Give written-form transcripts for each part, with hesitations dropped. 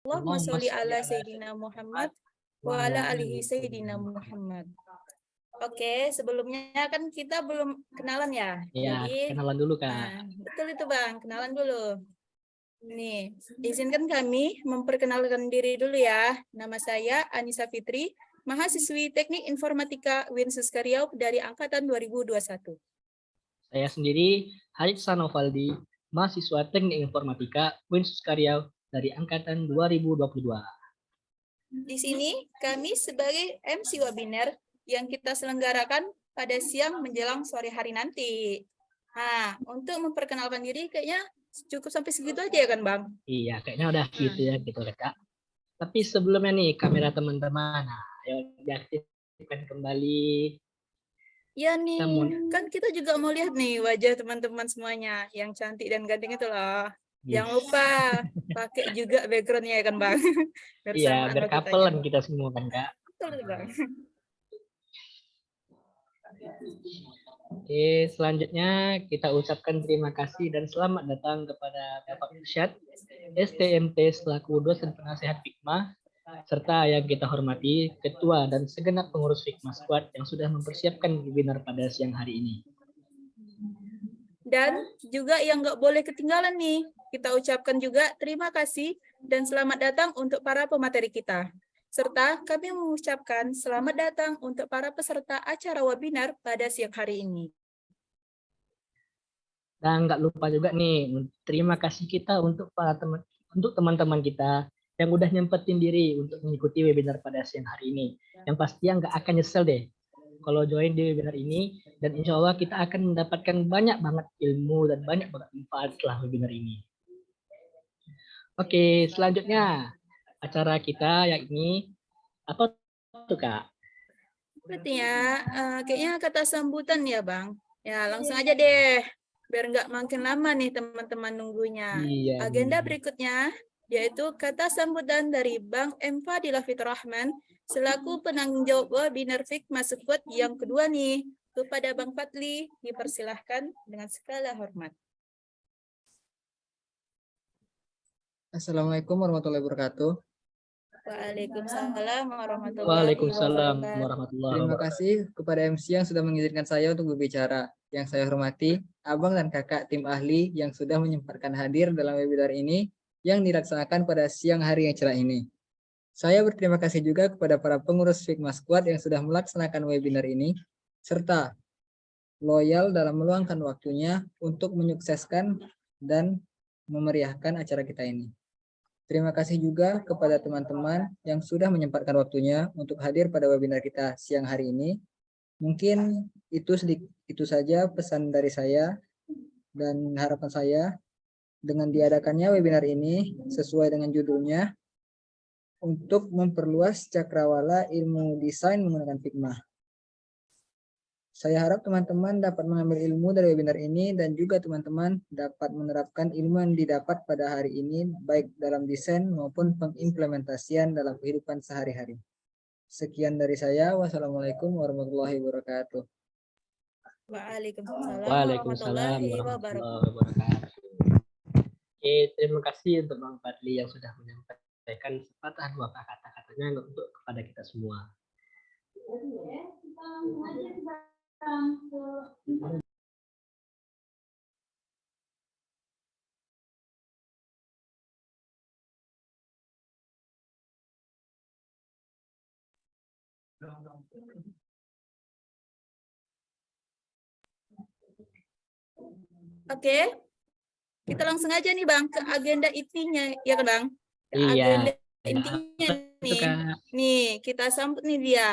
Allahumma sholli ala Sayyidina Muhammad wa ala alihi Sayyidina Muhammad. Oke, sebelumnya kan kita belum kenalan ya. Iya, Jadi kenalan dulu, Kak. betul itu Bang, kenalan dulu. Nih, izinkan kami memperkenalkan diri dulu ya. Nama saya Anissa Fitri, mahasiswi Teknik Informatika Winsus Karyau dari angkatan 2021. Saya sendiri Harit Sanovaldi, mahasiswa Teknik Informatika Winsus Karyau dari angkatan 2022. Di sini kami sebagai MC webinar yang kita selenggarakan pada siang menjelang sore hari nanti. Nah, untuk memperkenalkan diri kayaknya cukup sampai segitu aja ya kan Bang? Iya, kayaknya udah gitu ya, gitu Kak. Tapi sebelumnya nih, kamera teman-teman, nah, ayo diaktifkan kembali. Ya nih, kan kita juga mau lihat nih wajah teman-teman semuanya yang cantik dan ganteng itu loh. Jangan lupa pakai juga background-nya ya kan Bang? Iya, Bersamaan waktu berkapelan tanya. kita semua kan Kak. Betul Bang. Oke, selanjutnya kita ucapkan terima kasih dan selamat datang kepada Bapak Irsyad, STMT selaku dosen penasehat Fikma, serta yang kita hormati Ketua dan segenap pengurus Fikma Squad yang sudah mempersiapkan webinar pada siang hari ini. Dan juga yang nggak boleh ketinggalan nih, kita ucapkan juga terima kasih dan selamat datang untuk para pemateri kita. Serta kami mengucapkan selamat datang untuk para peserta acara webinar pada siang hari ini. Dan nggak lupa juga nih, terima kasih kita untuk teman-teman kita yang udah nyempetin diri untuk mengikuti webinar pada siang hari ini. Yang pastinya nggak akan nyesel deh kalau join di webinar ini, dan insya Allah kita akan mendapatkan banyak banget ilmu dan banyak banget manfaat setelah webinar ini. Oke, selanjutnya acara kita yakni apa tuh Kak? Berarti ya, kayaknya kata sambutan ya Bang. Ya langsung aja deh, biar nggak makin lama nih teman-teman nunggunya. Iya. Agenda berikutnya yaitu kata sambutan dari Bang M. Fadilah Fitur Rahman selaku penanggung jawab webinar Fikma Squad yang kedua nih. Kepada Bang Fadli dipersilahkan dengan segala hormat. Assalamualaikum warahmatullahi wabarakatuh. Waalaikumsalam warahmatullahi Waalaikumsalam wabarakatuh. warahmatullahi Terima wabarakatuh. kasih kepada MC yang sudah mengizinkan saya untuk berbicara. Yang saya hormati, abang dan kakak tim ahli yang sudah menyempatkan hadir dalam webinar ini yang dilaksanakan pada siang hari yang cerah ini. Saya berterima kasih juga kepada para pengurus Figma Squad yang sudah melaksanakan webinar ini, serta loyal dalam meluangkan waktunya untuk menyukseskan dan memeriahkan acara kita ini. Terima kasih juga kepada teman-teman yang sudah menyempatkan waktunya untuk hadir pada webinar kita siang hari ini. Mungkin itu saja pesan dari saya dan harapan saya dengan diadakannya webinar ini sesuai dengan judulnya untuk memperluas cakrawala ilmu desain menggunakan Figma. Saya harap teman-teman dapat mengambil ilmu dari webinar ini dan juga teman-teman dapat menerapkan ilmu yang didapat pada hari ini baik dalam desain maupun pengimplementasian dalam kehidupan sehari-hari. Sekian dari saya. Wassalamualaikum warahmatullahi wabarakatuh. Waalaikumsalam Waalaikumsalam warahmatullahi warahmatullahi wabarakatuh. wabarakatuh. Oke, terima kasih untuk Bang Fadli yang sudah menyampaikan sepatah dua kata-katanya untuk kepada kita semua. Oke, kita langsung aja nih Bang ke agenda intinya ya kan Bang? Ke Iya. agenda intinya nih. Nih, kita sambut nih dia.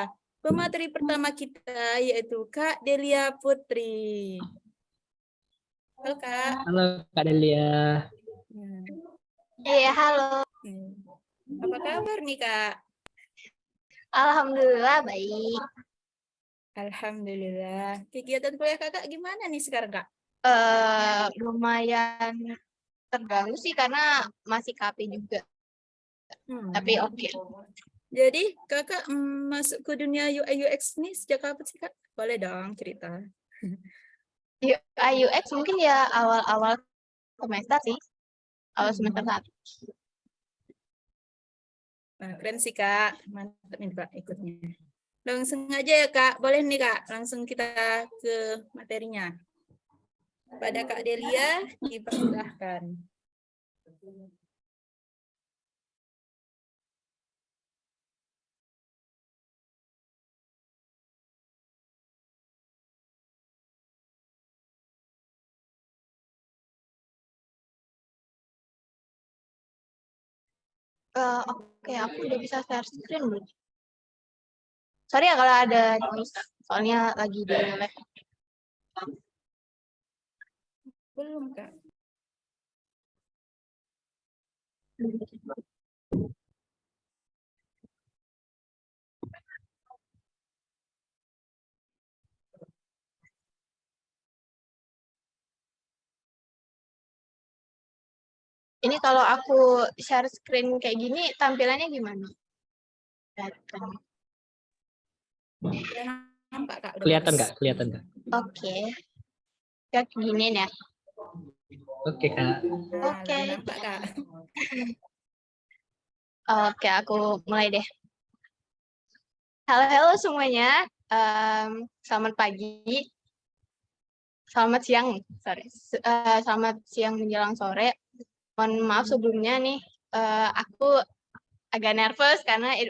Pemateri pertama kita yaitu Kak Delia Putri. Halo Kak. Halo Kak Delia. Iya, halo. Apa kabar nih Kak? Alhamdulillah baik. Alhamdulillah. Kegiatan kuliah Kakak gimana nih sekarang Kak? Lumayan terganggu sih karena masih KP juga. Tapi oke. Jadi Kakak masuk ke dunia UI UX nih sejak kapan sih Kak? Boleh dong cerita. UI UX mungkin ya awal-awal semester sih. Awal semester 1. Nah, keren sih Kak. Mantap nih Kak ikutnya. Langsung aja ya Kak. Boleh nih Kak. Langsung kita ke materinya. Pada Kak Delia, dipersilahkan. Oke, aku udah bisa share screen belum? Sorry ya kalau ada noise, soalnya lagi di live. Belum Kak. Ini kalau aku share screen kayak gini, tampilannya gimana? Udah nampak Kak? Udah Kelihatan bagus. nggak? Kelihatan nggak? Oke. Kayak gini ya. Oke Kak. Nah, Oke. lebih nampak Kak. Oke, aku mulai deh. Halo semuanya. Selamat pagi. Selamat siang. Sorry. Selamat siang menjelang sore. Mohon maaf sebelumnya nih. Aku agak nervous karena it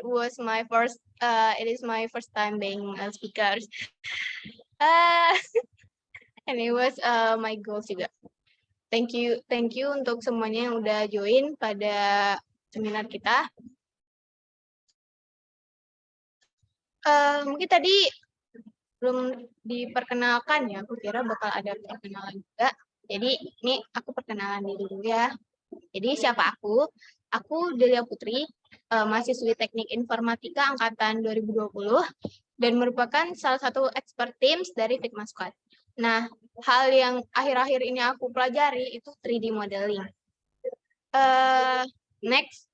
is my first time being a speaker. And it was my goal juga. Thank you untuk semuanya yang udah join pada seminar kita. Mungkin tadi belum diperkenalkan ya, aku kira bakal ada perkenalan juga. Jadi ini aku perkenalan diri dulu ya. Jadi siapa aku? Aku Delia Putri, mahasiswi Teknik Informatika angkatan 2020 dan merupakan salah satu expert teams dari Figma Squad. Nah, hal yang akhir-akhir ini aku pelajari itu 3D modeling. Next.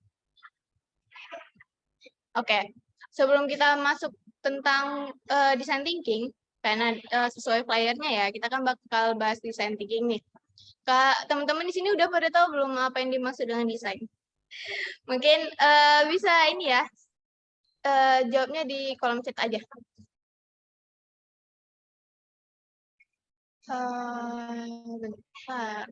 Oke, sebelum kita masuk tentang design thinking, karena sesuai flyernya ya, kita kan bakal bahas design thinking nih. Teman-teman di sini udah pada tahu belum apa yang dimaksud dengan desain? Mungkin bisa ini ya, jawabnya di kolom chat aja. Bentar.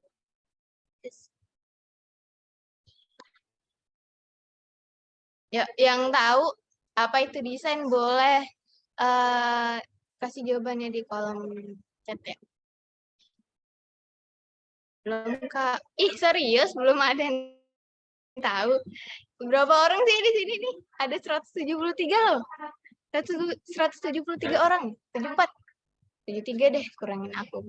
Ya, yang tahu apa itu desain boleh kasih jawabannya di kolom chat ya. Belum Kak. Ih, serius belum ada yang tahu. Berapa orang sih di sini nih? Ada 173 loh. 173 orang. 74. 73 deh, kurangin aku.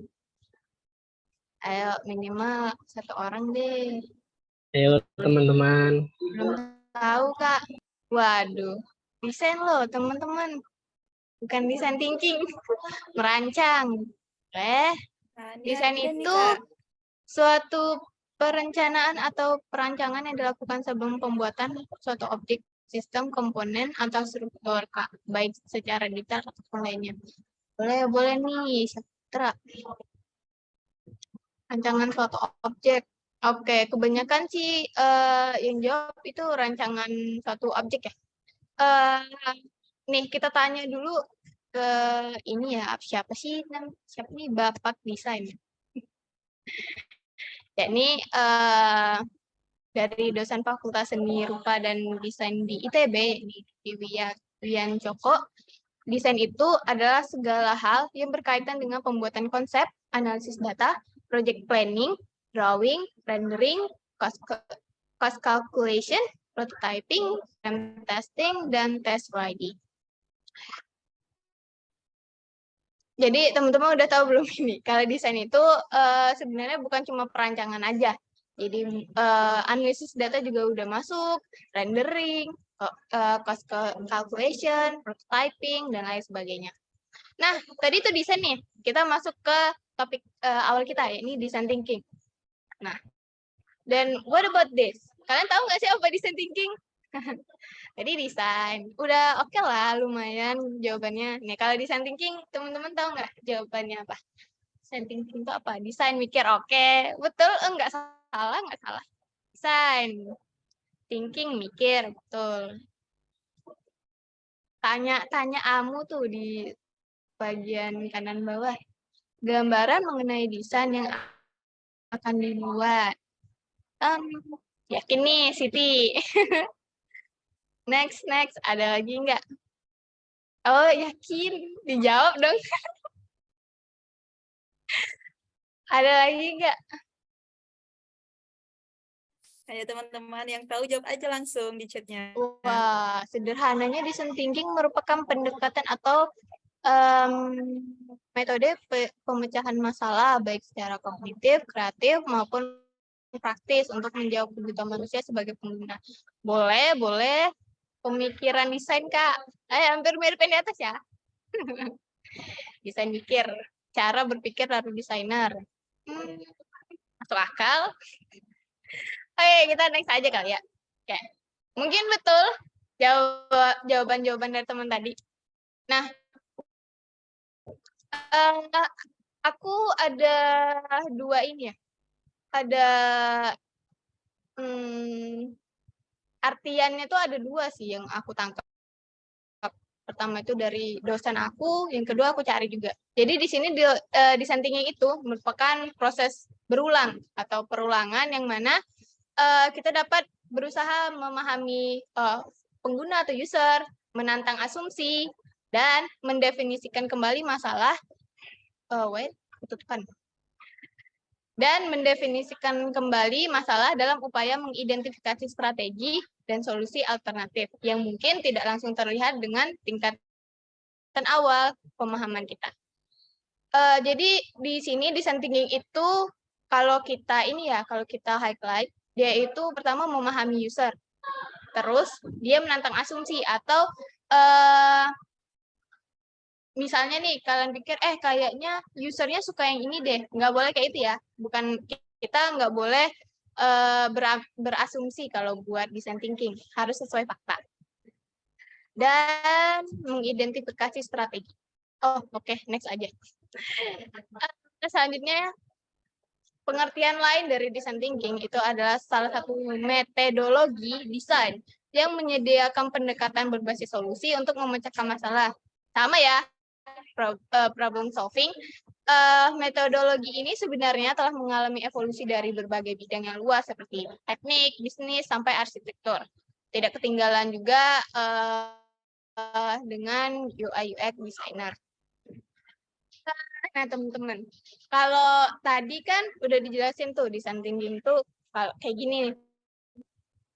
Ayo minimal 1 orang deh. Ayo teman-teman. Belum tahu Kak. Waduh, desain loh teman-teman. Bukan desain thinking. Merancang. Desain itu suatu perencanaan atau perancangan yang dilakukan sebelum pembuatan suatu objek, sistem, komponen, atau struktur, Kak. Baik secara detail ataupun lainnya. Boleh nih, Satra. Rancangan suatu objek. Oke, kebanyakan sih yang jawab itu rancangan suatu objek ya. Nih, kita tanya dulu ke ini ya, siapa nih Bapak Desain? Yakni dari dosen Fakultas Seni Rupa dan Desain di ITB, di Wian Joko. Desain itu adalah segala hal yang berkaitan dengan pembuatan konsep, analisis data, project planning, drawing, rendering, cost calculation, prototyping, testing, dan test riding. Jadi teman-teman udah tahu belum ini? Kalau desain itu sebenarnya bukan cuma perancangan aja. Jadi analisis data juga udah masuk, rendering, cost calculation, prototyping, dan lain sebagainya. Nah, tadi itu desain nih. Kita masuk ke topik awal kita, ya, ini design thinking. Nah, dan what about this? Kalian tahu nggak sih apa design thinking? Tadi desain. Udah oke lah, lumayan jawabannya. Nih, kalau design thinking, teman-teman tahu nggak jawabannya apa? Design thinking itu apa? Desain, mikir, oke. Betul? Nggak salah, nggak salah. Desain. thinking, mikir, betul. Tanya Amu tuh di bagian kanan bawah. Gambaran mengenai desain yang akan dibuat. Yakin nih, Siti. Next. Ada lagi nggak? Oh, yakin. Dijawab dong. Ada lagi nggak? Ayo teman-teman yang tahu jawab aja langsung di chatnya. Wah, sederhananya design thinking merupakan pendekatan atau metode pemecahan masalah baik secara kognitif, kreatif maupun praktis untuk menjawab kebutuhan manusia sebagai pengguna. Boleh. Pemikiran desain, Kak. Hampir mirip yang di atas ya. Desain mikir, cara berpikir dari desainer. Masuk akal. Oke, kita next aja kali ya. Oke. Mungkin betul jawaban-jawaban dari teman tadi. Nah, aku ada dua ini ya. Ada artiannya tuh ada dua sih yang aku tangkap. Pertama itu dari dosen aku, yang kedua aku cari juga. Jadi di sini design thinking itu merupakan proses berulang atau perulangan yang mana kita dapat berusaha memahami pengguna atau user, menantang asumsi, dan mendefinisikan kembali masalah. Dan mendefinisikan kembali masalah dalam upaya mengidentifikasi strategi dan solusi alternatif yang mungkin tidak langsung terlihat dengan tingkatan awal pemahaman kita. Jadi di sini design thinking itu kalau kita highlight, dia itu pertama memahami user, terus dia menantang asumsi atau misalnya nih kalian pikir kayaknya usernya suka yang ini deh, nggak boleh kayak itu ya, bukan, kita nggak boleh berasumsi kalau buat design thinking, harus sesuai fakta. Dan mengidentifikasi strategi. Oke, next aja. Selanjutnya, pengertian lain dari design thinking itu adalah salah satu metodologi desain yang menyediakan pendekatan berbasis solusi untuk memecahkan masalah. Sama ya, problem solving. Metodologi ini sebenarnya telah mengalami evolusi dari berbagai bidang yang luas seperti teknik, bisnis, sampai arsitektur. Tidak ketinggalan juga dengan UI UX designer. Nah, teman-teman, kalau tadi kan udah dijelasin tuh design thinking tuh kayak gini.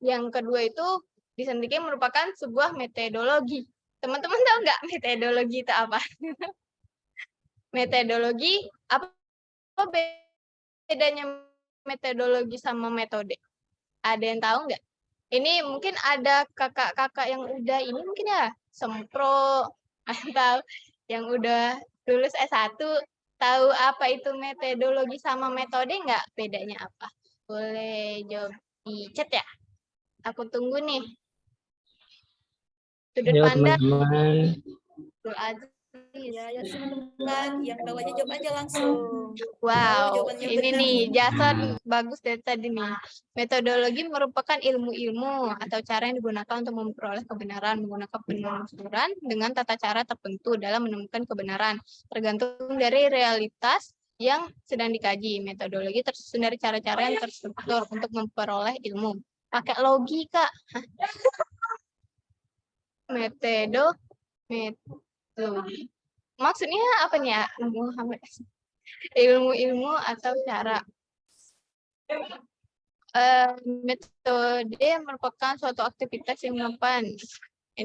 Yang kedua itu design thinking merupakan sebuah metodologi. Teman-teman tahu nggak metodologi itu apa? Metodologi, apa bedanya metodologi sama metode? Ada yang tahu nggak? Ini mungkin ada kakak-kakak yang udah ini mungkin ya, sempro, atau yang udah lulus S1, tahu apa itu metodologi sama metode nggak? Bedanya apa? Boleh jawab di chat ya? Aku tunggu nih. Sudut Ayo pandang. teman-teman. Ya teman-teman, yang tahu aja jawab aja langsung. Wow, jawabannya ini benar. nih Jason bagus dari tadi nih. Metodologi merupakan ilmu-ilmu atau cara yang digunakan untuk memperoleh kebenaran menggunakan penelusuran dengan tata cara tertentu dalam menemukan kebenaran, tergantung dari realitas yang sedang dikaji. Metodologi tersusun dari cara-cara yang terstruktur untuk memperoleh ilmu. Pakai logika. Metodologi. Maksudnya apa nih ya, Muhammad? Ilmu-ilmu atau cara. Metode merupakan suatu aktivitas yang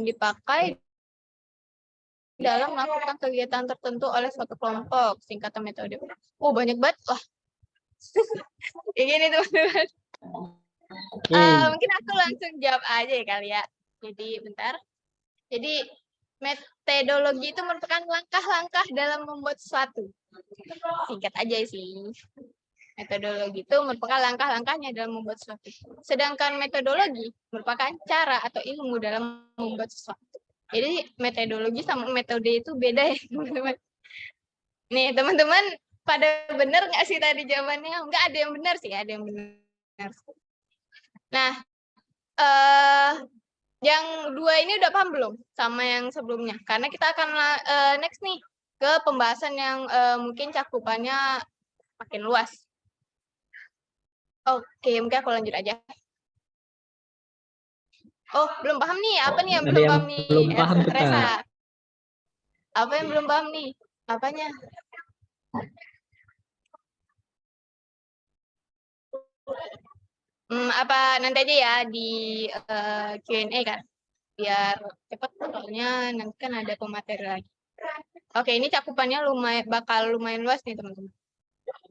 dipakai dalam melakukan kegiatan tertentu oleh suatu kelompok. Singkatan metode. Banyak banget. Wah. Kayak gini teman-teman. Mungkin aku langsung jawab aja ya kali ya. Jadi bentar. Jadi metodologi itu merupakan langkah-langkah dalam membuat sesuatu. Singkat aja sih. Metodologi itu merupakan langkah-langkahnya dalam membuat sesuatu. Sedangkan metodologi merupakan cara atau ilmu dalam membuat sesuatu. Jadi metodologi sama metode itu beda ya teman-teman. Nih teman-teman, pada benar nggak sih tadi jawabannya? Nggak ada yang benar sih, ada yang benar. Nah, yang dua ini udah paham belum sama yang sebelumnya? Karena kita akan next nih ke pembahasan yang mungkin cakupannya makin luas. Oke, mungkin aku lanjut aja. Oh, belum paham nih. Apa nih yang Ada belum yang paham nih? belum paham tuh, Resa. Kak. Apa yang belum paham nih? Apanya? Apa nanti aja ya di Q&A kan? Biar cepet, soalnya nanti kan ada pemateri lagi. Oke, ini cakupannya bakal lumayan luas nih teman-teman.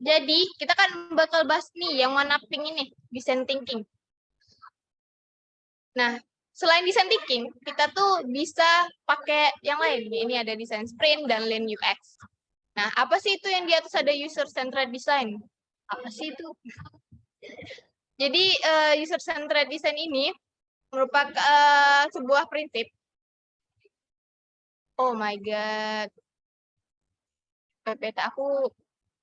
Jadi kita kan bakal bahas nih yang warna pink ini, design thinking. Nah, selain design thinking, kita tuh bisa pakai yang lain. Ini ada design sprint dan lean UX. Nah, apa sih itu yang di atas ada user centered design? Apa sih itu? Jadi user centered design ini merupakan sebuah prinsip. Oh my god. PPT aku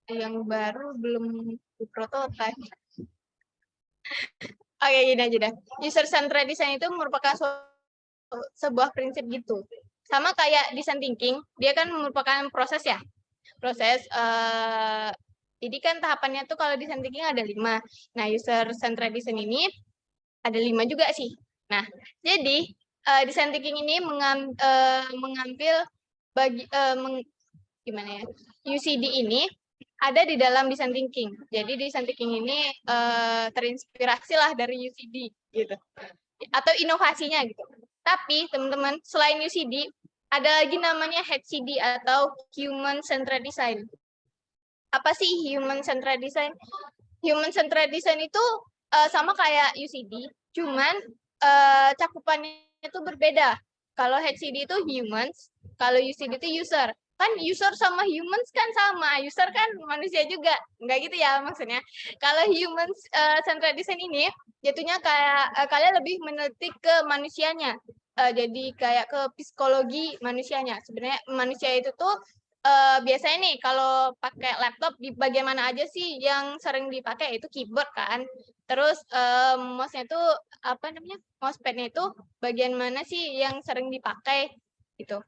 yang baru belum prototype. Oke, gini aja dah. User centered design itu merupakan sebuah prinsip gitu. Sama kayak design thinking, dia kan merupakan proses ya. Proses jadi kan tahapannya tuh kalau design thinking ada 5. Nah, user centered design ini ada 5 juga sih. Nah, jadi design thinking ini mengambil gimana ya? UCD ini ada di dalam design thinking. Jadi design thinking ini terinspirasi lah dari UCD gitu. Atau inovasinya gitu. Tapi teman-teman, selain UCD ada lagi namanya HCD atau Human Centered Design. Apa sih Human Centered Design? Human Centered Design itu sama kayak UCD, cuman cakupannya itu berbeda. Kalau HCD itu humans, kalau UCD itu user. Kan user sama humans kan sama, user kan manusia juga. Enggak gitu ya maksudnya. Kalau human centered design ini jatuhnya kayak kalian lebih meneliti ke manusianya. Jadi kayak ke psikologi manusianya. Sebenarnya manusia itu tuh biasanya nih kalau pakai laptop di bagian mana aja sih yang sering dipakai, itu keyboard kan. Terus mouse-nya itu apa namanya? Mousepadnya itu bagian mana sih yang sering dipakai gitu.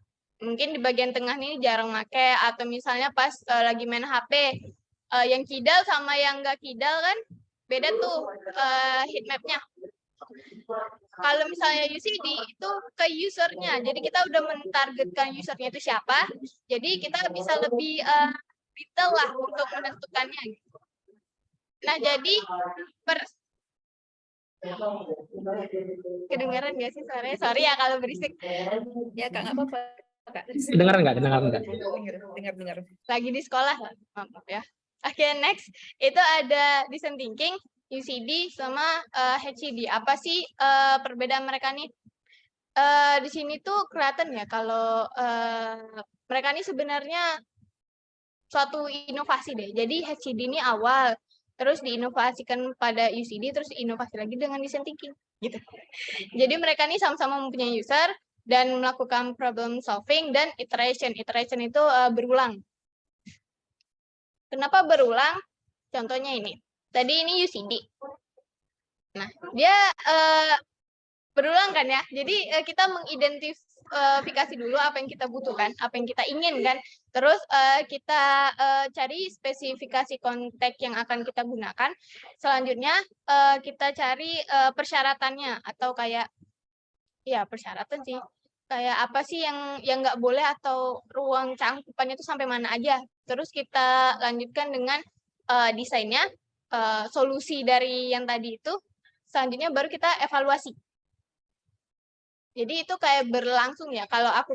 Mungkin di bagian tengah nih jarang pakai, atau misalnya pas lagi main HP yang kidal sama yang enggak kidal kan beda tuh heat map-nya. Kalau misalnya UCD itu ke usernya, jadi kita udah mentargetkan usernya itu siapa, jadi kita bisa lebih detail lah untuk menentukannya. Nah, jadi kedengaran nggak sih suaranya? Sorry ya kalau berisik. Ya Kak, nggak apa-apa Kak. Kedengaran nggak? Kedengaran nggak? Dengar. Lagi di sekolah, maaf ya. Oke, next itu ada design thinking, UCD sama HCD. Apa sih perbedaan mereka nih? Di sini tuh kelihatan ya kalau mereka ini sebenarnya suatu inovasi deh. Jadi HCD ini awal, terus diinovasikan pada UCD, terus diinovasi lagi dengan design thinking. Gitu. Jadi mereka ini sama-sama mempunyai user dan melakukan problem solving dan iteration. Iteration itu berulang. Kenapa berulang? Contohnya ini. Tadi ini UCD. Nah, dia berulang kan ya. Jadi kita mengidentifikasi dulu apa yang kita butuhkan, apa yang kita inginkan. Terus kita cari spesifikasi konteks yang akan kita gunakan. Selanjutnya kita cari persyaratannya, atau kayak ya persyaratan sih. Kayak apa sih yang nggak boleh, atau ruang cangkupannya itu sampai mana aja. Terus kita lanjutkan dengan desainnya, solusi dari yang tadi itu. Selanjutnya baru kita evaluasi. Jadi itu kayak berlangsung ya. Kalau aku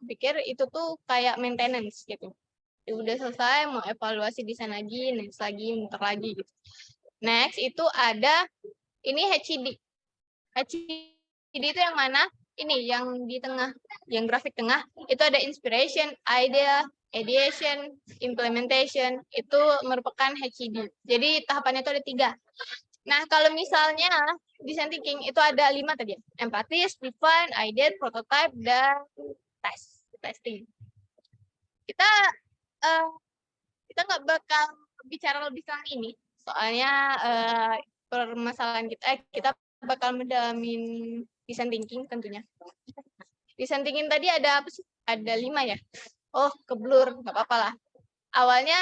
pikir itu tuh kayak maintenance gitu. Ya udah selesai, mau evaluasi desain lagi, next lagi, muter lagi gitu. Next itu ada ini HCD. HCD itu yang mana? Ini yang di tengah, yang grafik tengah. Itu ada inspiration, idea, ideation, implementation. Itu merupakan HCD. Jadi tahapannya itu ada 3. Nah, kalau misalnya design thinking itu ada 5 tadi ya. Empathize, define, ideate, prototype, dan testing. Kita nggak bakal bicara lebih tentang ini. Soalnya permasalahan kita bakal mendalamin design thinking tentunya. Design thinking tadi ada apa sih? Ada 5 ya? Oh, keblur, nggak apa-apa lah. Awalnya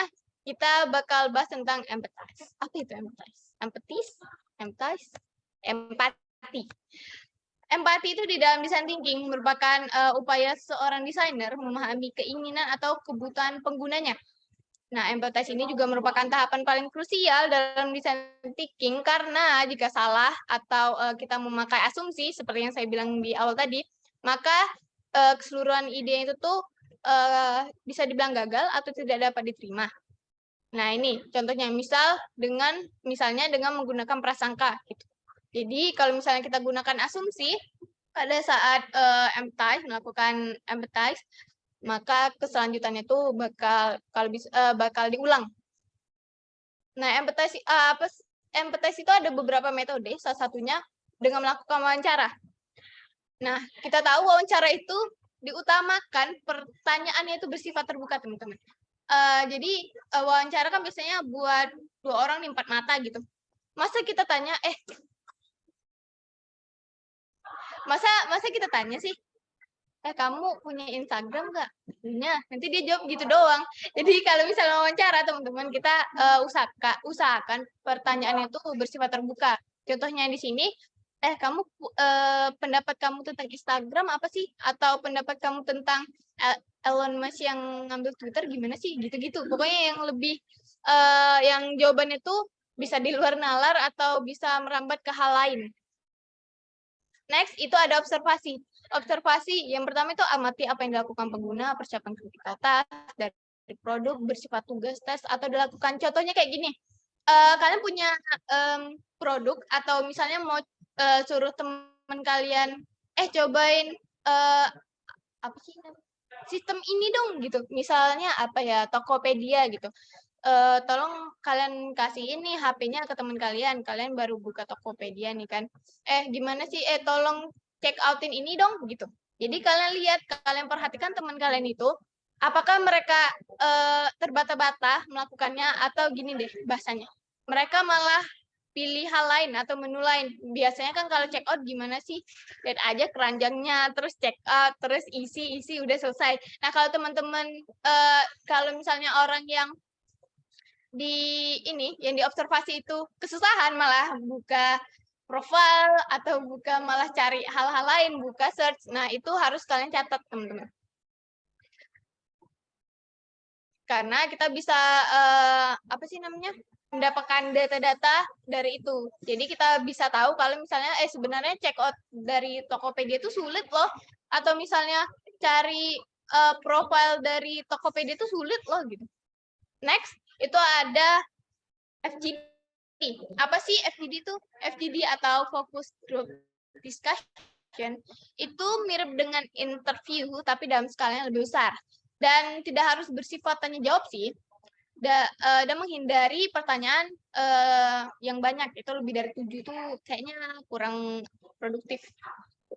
kita bakal bahas tentang empathize. Apa itu empathize? Empati. Empati itu di dalam design thinking merupakan upaya seorang desainer memahami keinginan atau kebutuhan penggunanya. Nah, empathize ini juga merupakan tahapan paling krusial dalam design thinking karena jika salah atau kita memakai asumsi seperti yang saya bilang di awal tadi, maka keseluruhan ide itu tuh bisa dibilang gagal atau tidak dapat diterima. Nah, ini contohnya misalnya dengan menggunakan prasangka gitu. Jadi kalau misalnya kita gunakan asumsi pada saat melakukan empathize, maka keselanjutannya itu bakal diulang. Nah, empathize itu ada beberapa metode, salah satunya dengan melakukan wawancara. Nah, kita tahu wawancara itu diutamakan pertanyaannya itu bersifat terbuka, teman-teman. Jadi wawancara kan biasanya buat 2 orang di 4 mata gitu. Masa kita tanya, masa kita tanya sih, kamu punya Instagram nggak? Punya. Nanti dia jawab gitu doang. Jadi kalau misalnya wawancara teman-teman, kita usahakan pertanyaannya itu bersifat terbuka. Contohnya di sini, pendapat kamu tentang Instagram apa sih? Atau pendapat kamu tentang Elon Musk yang ngambil Twitter gimana sih? Gitu-gitu. Pokoknya yang lebih yang jawabannya tuh bisa di luar nalar atau bisa merambat ke hal lain. Next, itu ada observasi. Observasi yang pertama itu amati apa yang dilakukan pengguna, persiapan critical task dari produk, bersifat tugas, tes, atau dilakukan. Contohnya kayak gini, kalian punya produk atau misalnya mau suruh teman kalian, cobain apa sih sistem ini dong gitu. Misalnya apa ya, Tokopedia gitu. Tolong kalian kasih ini HP-nya ke teman kalian baru buka Tokopedia nih kan. Gimana sih? Tolong check outin ini dong gitu. Jadi kalian perhatikan teman kalian itu, apakah mereka terbata-bata melakukannya atau gini deh bahasanya. Mereka malah pilih hal lain atau menu lain. Biasanya kan kalau check out gimana sih? Lihat aja keranjangnya, terus check out, terus isi udah selesai. Nah, kalau teman-teman kalau misalnya orang yang yang diobservasi itu kesusahan malah buka profile atau malah cari hal-hal lain, buka search. Nah, itu harus kalian catat, teman-teman. Karena kita bisa mendapatkan data-data dari itu. Jadi kita bisa tahu kalau misalnya sebenarnya check out dari Tokopedia itu sulit loh, atau misalnya cari profile dari Tokopedia itu sulit loh gitu. Next, itu ada FGD. Apa sih FGD itu? FGD atau Focus Group Discussion itu mirip dengan interview tapi dalam skala yang lebih besar dan tidak harus bersifat tanya jawab sih. Dan menghindari pertanyaan yang banyak, itu lebih dari 7 itu kayaknya kurang produktif.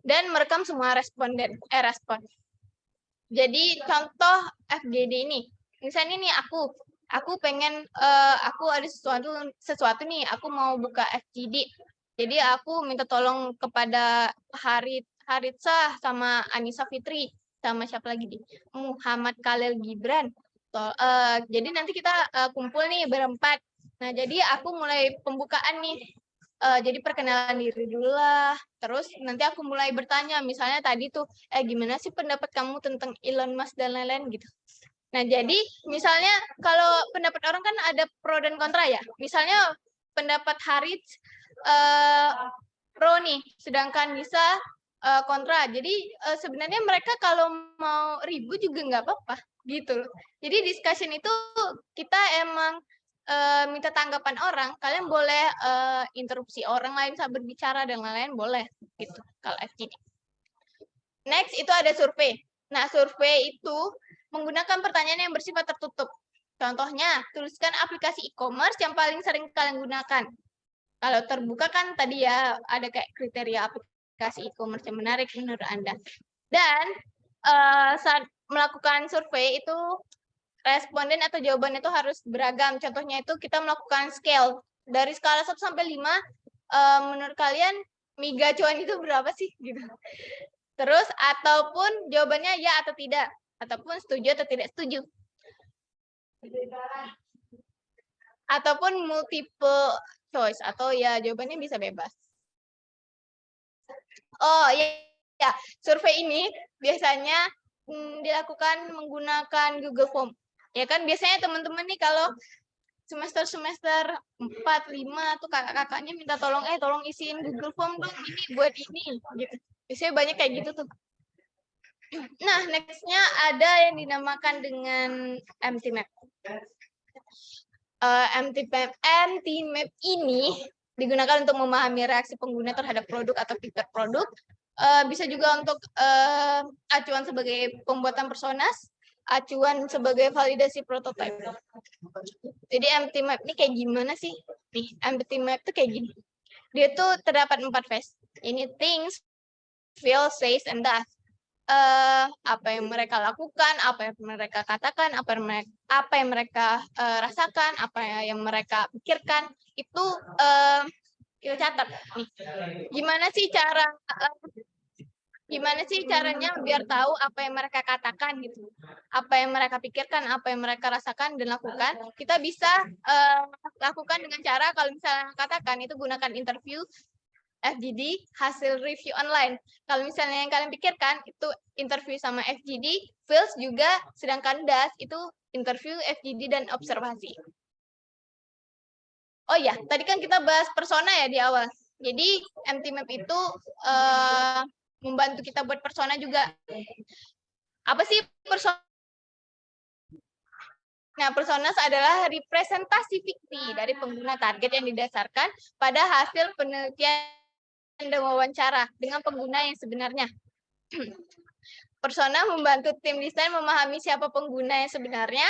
Dan merekam semua respon. Jadi contoh FGD ini, misalnya nih aku pengen aku ada sesuatu nih, aku mau buka FGD. Jadi aku minta tolong kepada Haritsa sama Anissa Fitri sama siapa lagi nih? Muhammad Khalil Gibran. Jadi nanti kita kumpul nih berempat. Nah, jadi aku mulai pembukaan nih. Jadi perkenalan diri dulu lah. Terus nanti aku mulai bertanya, misalnya tadi tuh, gimana sih pendapat kamu tentang Elon Musk dan lain-lain gitu. Nah, jadi misalnya kalau pendapat orang kan ada pro dan kontra ya. Misalnya pendapat Harits pro nih, sedangkan Nisa kontra. Jadi sebenarnya mereka kalau mau ribut juga nggak apa-apa gitu. Jadi discussion itu kita emang minta tanggapan orang. Kalian boleh interupsi orang lain saat berbicara dan lain-lain boleh gitu kalau FGD. Next itu ada survei. Nah, survei itu menggunakan pertanyaan yang bersifat tertutup. Contohnya, tuliskan aplikasi e-commerce yang paling sering kalian gunakan. Kalau terbuka kan tadi ya ada kayak kriteria aplikasi e-commerce yang menarik menurut Anda. Dan saat melakukan survei itu responden atau jawabannya itu harus beragam. Contohnya itu kita melakukan scale. Dari skala 1 sampai 5, menurut kalian Miga cuan itu berapa sih gitu. Terus ataupun jawabannya ya atau tidak, ataupun setuju atau tidak setuju. Ataupun multiple choice atau ya jawabannya bisa bebas. Oh ya, survei ini biasanya dilakukan menggunakan Google Form. Ya kan biasanya teman-teman nih kalau semester 4, 5 tuh kakak-kakaknya minta tolong isiin Google Form dong, ini buat ini gitu. Biasanya banyak kayak gitu tuh. Nah, next-nya ada yang dinamakan dengan empty map. Empty map ini digunakan untuk memahami reaksi pengguna terhadap produk atau fitur produk. Bisa juga untuk acuan sebagai pembuatan personas, acuan sebagai validasi prototipe. Jadi empty map ini kayak gimana sih? Nih, empty map itu kayak gini. Dia tuh terdapat 4 phase. Ini thinks, feels, says, and does. Apa yang mereka lakukan, apa yang mereka katakan, apa yang mereka rasakan, apa yang mereka pikirkan, itu kita catat nih. Gimana sih caranya biar tahu apa yang mereka katakan gitu, apa yang mereka pikirkan, apa yang mereka rasakan dan lakukan. Kita bisa lakukan dengan cara kalau misalnya katakan itu gunakan interview FGD hasil review online. Kalau misalnya yang kalian pikirkan itu interview sama FGD, feels juga, sedangkan does itu interview FGD dan observasi. Oh ya, tadi kan kita bahas persona ya di awal. Jadi empty map itu membantu kita buat persona juga. Apa sih persona? Nah, personas adalah representasi fiksi dari pengguna target yang didasarkan pada hasil penelitian dan wawancara dengan pengguna yang sebenarnya. Persona membantu tim desain memahami siapa pengguna yang sebenarnya,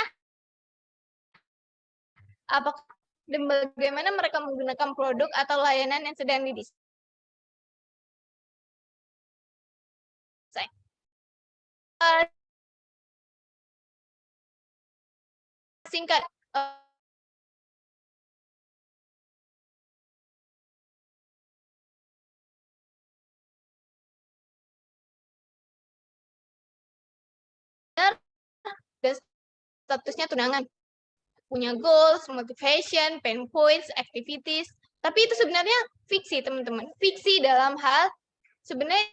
apakah dan bagaimana mereka menggunakan produk atau layanan yang sedang didesain. Singkat, dan statusnya tunangan, punya goals, motivation, pain points, activities, tapi itu sebenarnya fiksi teman-teman. Fiksi dalam hal sebenarnya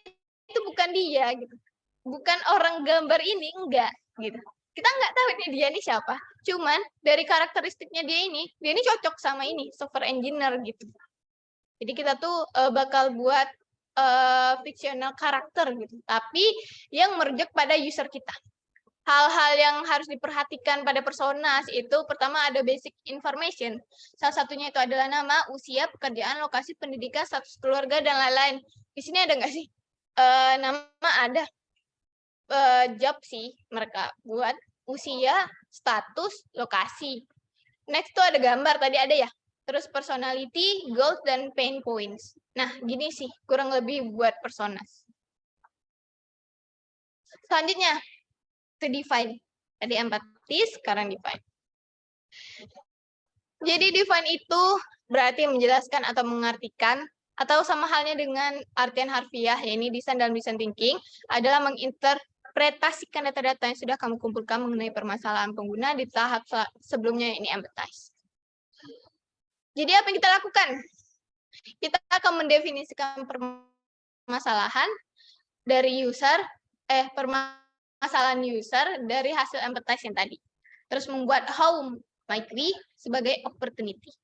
itu bukan dia gitu, bukan orang gambar ini, enggak gitu. Kita nggak tahu dia ini siapa, cuman dari karakteristiknya dia ini cocok sama ini software engineer gitu. Jadi kita tuh bakal buat fictional karakter gitu, tapi yang merujuk pada user kita. Hal-hal yang harus diperhatikan pada personas itu pertama ada basic information. Salah satunya itu adalah nama, usia, pekerjaan, lokasi pendidikan, status keluarga, dan lain-lain. Di sini ada nggak sih? Nama ada. Job sih mereka buat. Usia, status, lokasi. Next itu ada gambar, tadi ada ya. Terus personality, goals, dan pain points. Nah, gini sih kurang lebih buat personas. Selanjutnya, to define. Tadi empatis, sekarang define. Jadi define itu berarti menjelaskan atau mengartikan, atau sama halnya dengan artian harfiah, yaitu desain dalam design thinking, adalah menginterpretasikan data-data yang sudah kamu kumpulkan mengenai permasalahan pengguna di tahap sebelumnya, ini empathize. Jadi apa yang kita lakukan? Kita akan mendefinisikan permasalahan dari user, permasalahan user dari hasil empathize yang tadi. Terus membuat how might we sebagai opportunity.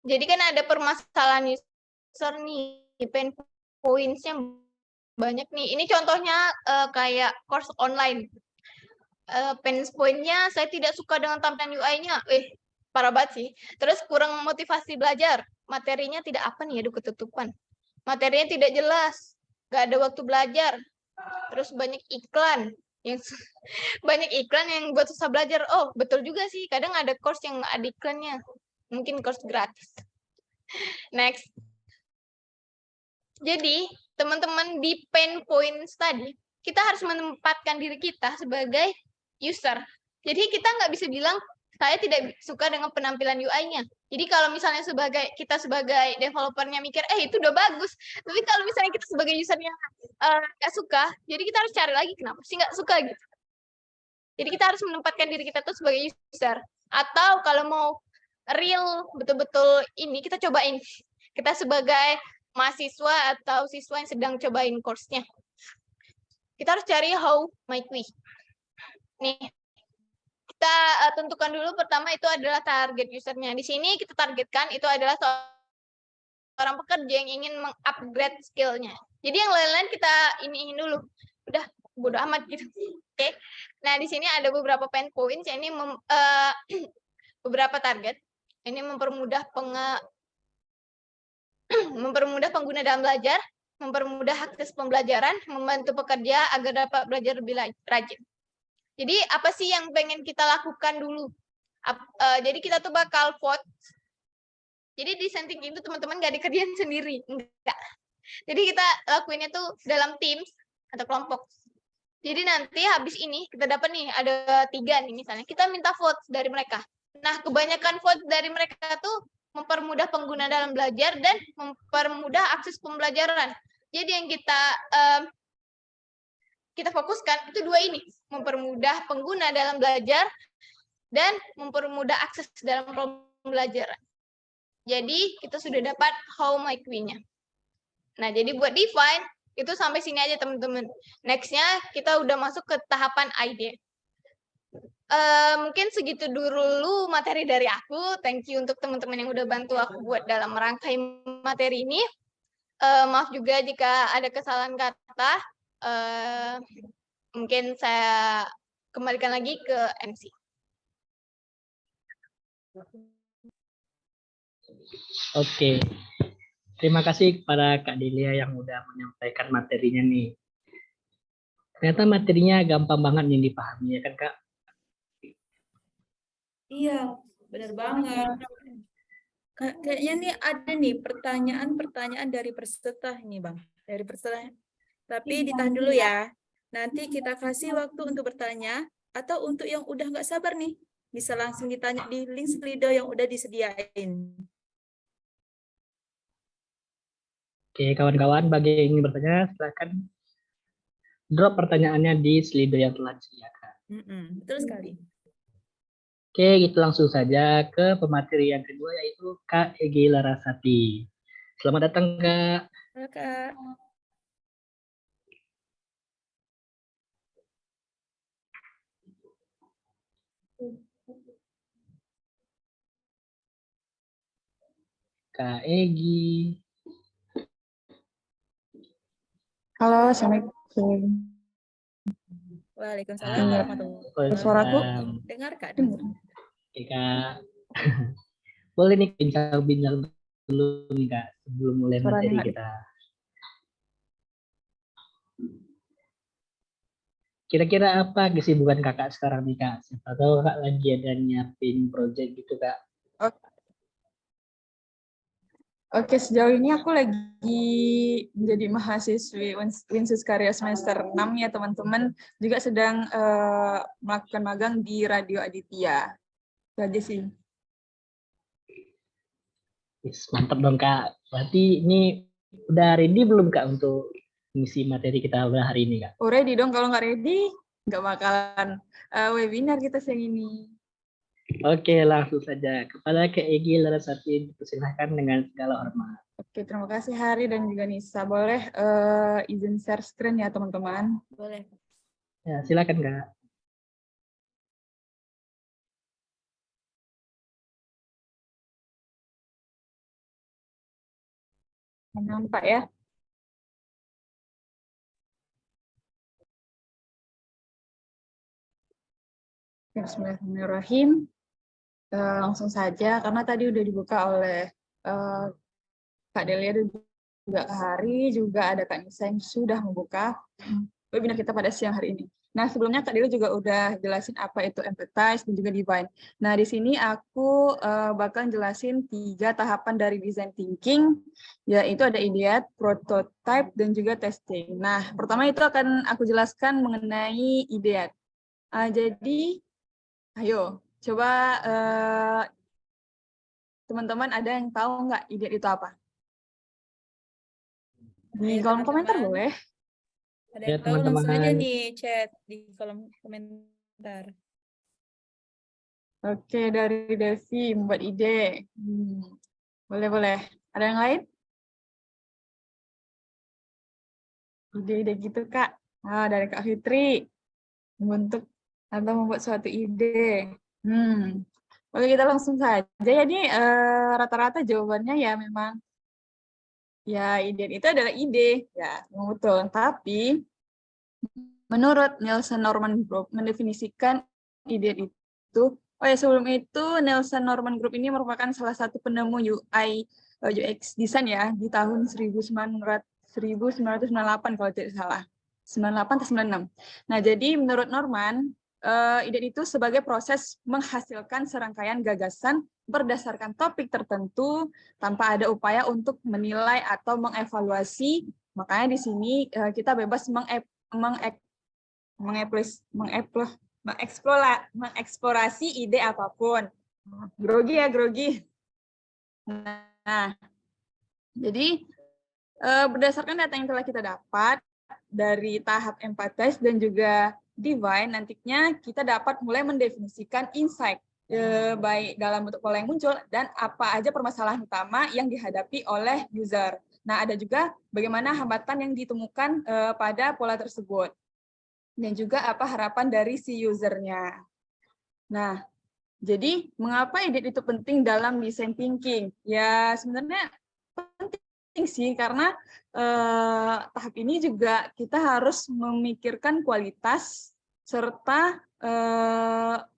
Jadi kan ada permasalahan user nih, pain points-nya banyak nih. Ini contohnya kayak course online. Pain point-nya saya tidak suka dengan tampilan UI-nya. Parah banget sih. Terus kurang motivasi belajar. Materinya tidak apa nih, aduh ketutupan. Materinya tidak jelas. Nggak ada waktu belajar. Terus banyak iklan yang buat susah belajar. Oh, betul juga sih. Kadang ada course yang ada iklannya. Mungkin course gratis. Next. Jadi, teman-teman di pain points tadi, kita harus menempatkan diri kita sebagai user. Jadi kita nggak bisa bilang saya tidak suka dengan penampilan UI-nya. Jadi kalau misalnya kita sebagai developernya mikir, itu udah bagus. Tapi kalau misalnya kita sebagai usernya nggak suka, jadi kita harus cari lagi kenapa sih nggak suka gitu. Jadi kita harus menempatkan diri kita tuh sebagai user. Atau kalau mau real betul-betul ini, kita cobain. Kita sebagai mahasiswa atau siswa yang sedang cobain course-nya. Kita harus cari how might we. Nih, kita tentukan dulu pertama itu adalah target usernya. Di sini kita targetkan itu adalah seorang pekerja yang ingin mengupgrade skill-nya. Jadi yang lain-lain kita iniin dulu. Udah bodo amat gitu. Oke. Nah, di sini ada beberapa pain points. Ini beberapa target. Ini mempermudah pengguna dalam belajar, mempermudah akses pembelajaran, membantu pekerja agar dapat belajar lebih rajin. Jadi apa sih yang pengen kita lakukan dulu? Jadi kita tuh bakal vote. Jadi design thinking itu teman-teman nggak dikerjain sendiri, enggak. Jadi kita lakuinnya tuh dalam teams atau kelompok. Jadi nanti habis ini kita dapat nih ada 3 nih misalnya. Kita minta vote dari mereka. Nah kebanyakan vote dari mereka tuh mempermudah pengguna dalam belajar dan mempermudah akses pembelajaran. Jadi yang kita fokuskan itu 2 ini, mempermudah pengguna dalam belajar dan mempermudah akses dalam pembelajaran. Jadi kita sudah dapat how might we-nya. Nah jadi buat define itu sampai sini aja teman-teman. Next-nya kita udah masuk ke tahapan ide. Mungkin segitu dulu materi dari aku. Thank you untuk teman-teman yang udah bantu aku buat dalam merangkai materi ini. Maaf juga jika ada kesalahan kata. Mungkin saya kembalikan lagi ke MC. Oke. Terima kasih kepada Kak Delia yang udah menyampaikan materinya nih. Ternyata materinya gampang banget yang dipahami ya kan Kak? Iya, benar banget. Kayaknya nih ada nih pertanyaan dari peserta ini Bang. Dari peserta. Tapi ditahan dulu ya. Nanti kita kasih waktu untuk bertanya atau untuk yang udah nggak sabar nih, bisa langsung ditanya di link Slido yang udah disediain. Oke, kawan-kawan, bagi yang ingin bertanya, silakan drop pertanyaannya di Slido yang telah disediakan. Betul sekali. Oke, gitu langsung saja ke pemateri yang kedua, yaitu Kak Egi Larasati. Selamat datang, Kak. Halo, Kak. Kak Egi. Halo, Assalamualaikum. Waalaikumsalam warahmatullahi wabarakatuh. Suaraku? Dengar, Kak. Dengar. Oke, Kak. Boleh nih bincang-bincang dulu nih, Kak, sebelum mulai materi kita. Kira-kira apa kesibukan Kakak sekarang nih, Kak? Siapa tahu Kak lagi ada nyiapin project gitu, Kak. Oke, sejauh ini aku lagi menjadi mahasiswi Winsus Karya semester 6 ya teman-teman. Juga sedang melakukan magang di Radio Aditya. Itu aja sih. Mantap dong, Kak. Berarti ini udah ready belum, Kak, untuk ngisi materi kita hari ini, Kak? Oh, ready dong. Kalau nggak ready, nggak bakalan webinar kita siang ini. Oke, langsung saja. Kepada Kak Egi Larasati, dipersilahkan dengan segala hormat. Oke, terima kasih Hari dan juga Nisa. Boleh izin share screen ya teman-teman? Boleh. Ya, silakan, Kak. Nampak ya? Bismillahirrahmanirrahim. Langsung saja, karena tadi udah dibuka oleh Kak Delia dan juga Kak Hari, juga ada Kak Nisa yang sudah membuka webinar kita pada siang hari ini. Nah, sebelumnya Kak Delia juga udah jelasin apa itu empathize dan juga define. Nah, di sini aku bakal jelasin 3 tahapan dari design thinking, yaitu ada ideate, prototype, dan juga testing. Nah, pertama itu akan aku jelaskan mengenai ideate. Jadi, ayo, Coba teman-teman ada yang tahu nggak ide itu apa? Di Ayo, kolom komentar teman-teman. boleh. Ada Ya, yang tahu langsung aja teman-teman. nih chat di kolom komentar. Oke, dari Devi membuat ide. Boleh. Ada yang lain? Ide-ide gitu, Kak. Dari Kak Fitri. Membuat suatu ide. Boleh kita langsung saja. Jadi rata-rata jawabannya ya memang ya ide itu adalah ide. Ya, memang betul. Tapi menurut Nielsen Norman Group mendefinisikan ide itu, sebelum itu Nielsen Norman Group ini merupakan salah satu penemu UI UX design ya di tahun 1998 kalau tidak salah. 98 atau 96. Nah, jadi menurut Norman, ide itu sebagai proses menghasilkan serangkaian gagasan berdasarkan topik tertentu tanpa ada upaya untuk menilai atau mengevaluasi. Makanya di sini kita bebas mengeksplorasi ide apapun. Grogi ya, grogi. Nah, jadi berdasarkan data yang telah kita dapat dari tahap empathize dan juga divine, nantinya kita dapat mulai mendefinisikan insight, baik dalam bentuk pola yang muncul dan apa aja permasalahan utama yang dihadapi oleh user. Nah, ada juga bagaimana hambatan yang ditemukan pada pola tersebut. Dan juga apa harapan dari si usernya. Nah, jadi mengapa ide itu penting dalam design thinking? Ya sebenarnya penting sih karena tahap ini juga kita harus memikirkan kualitas serta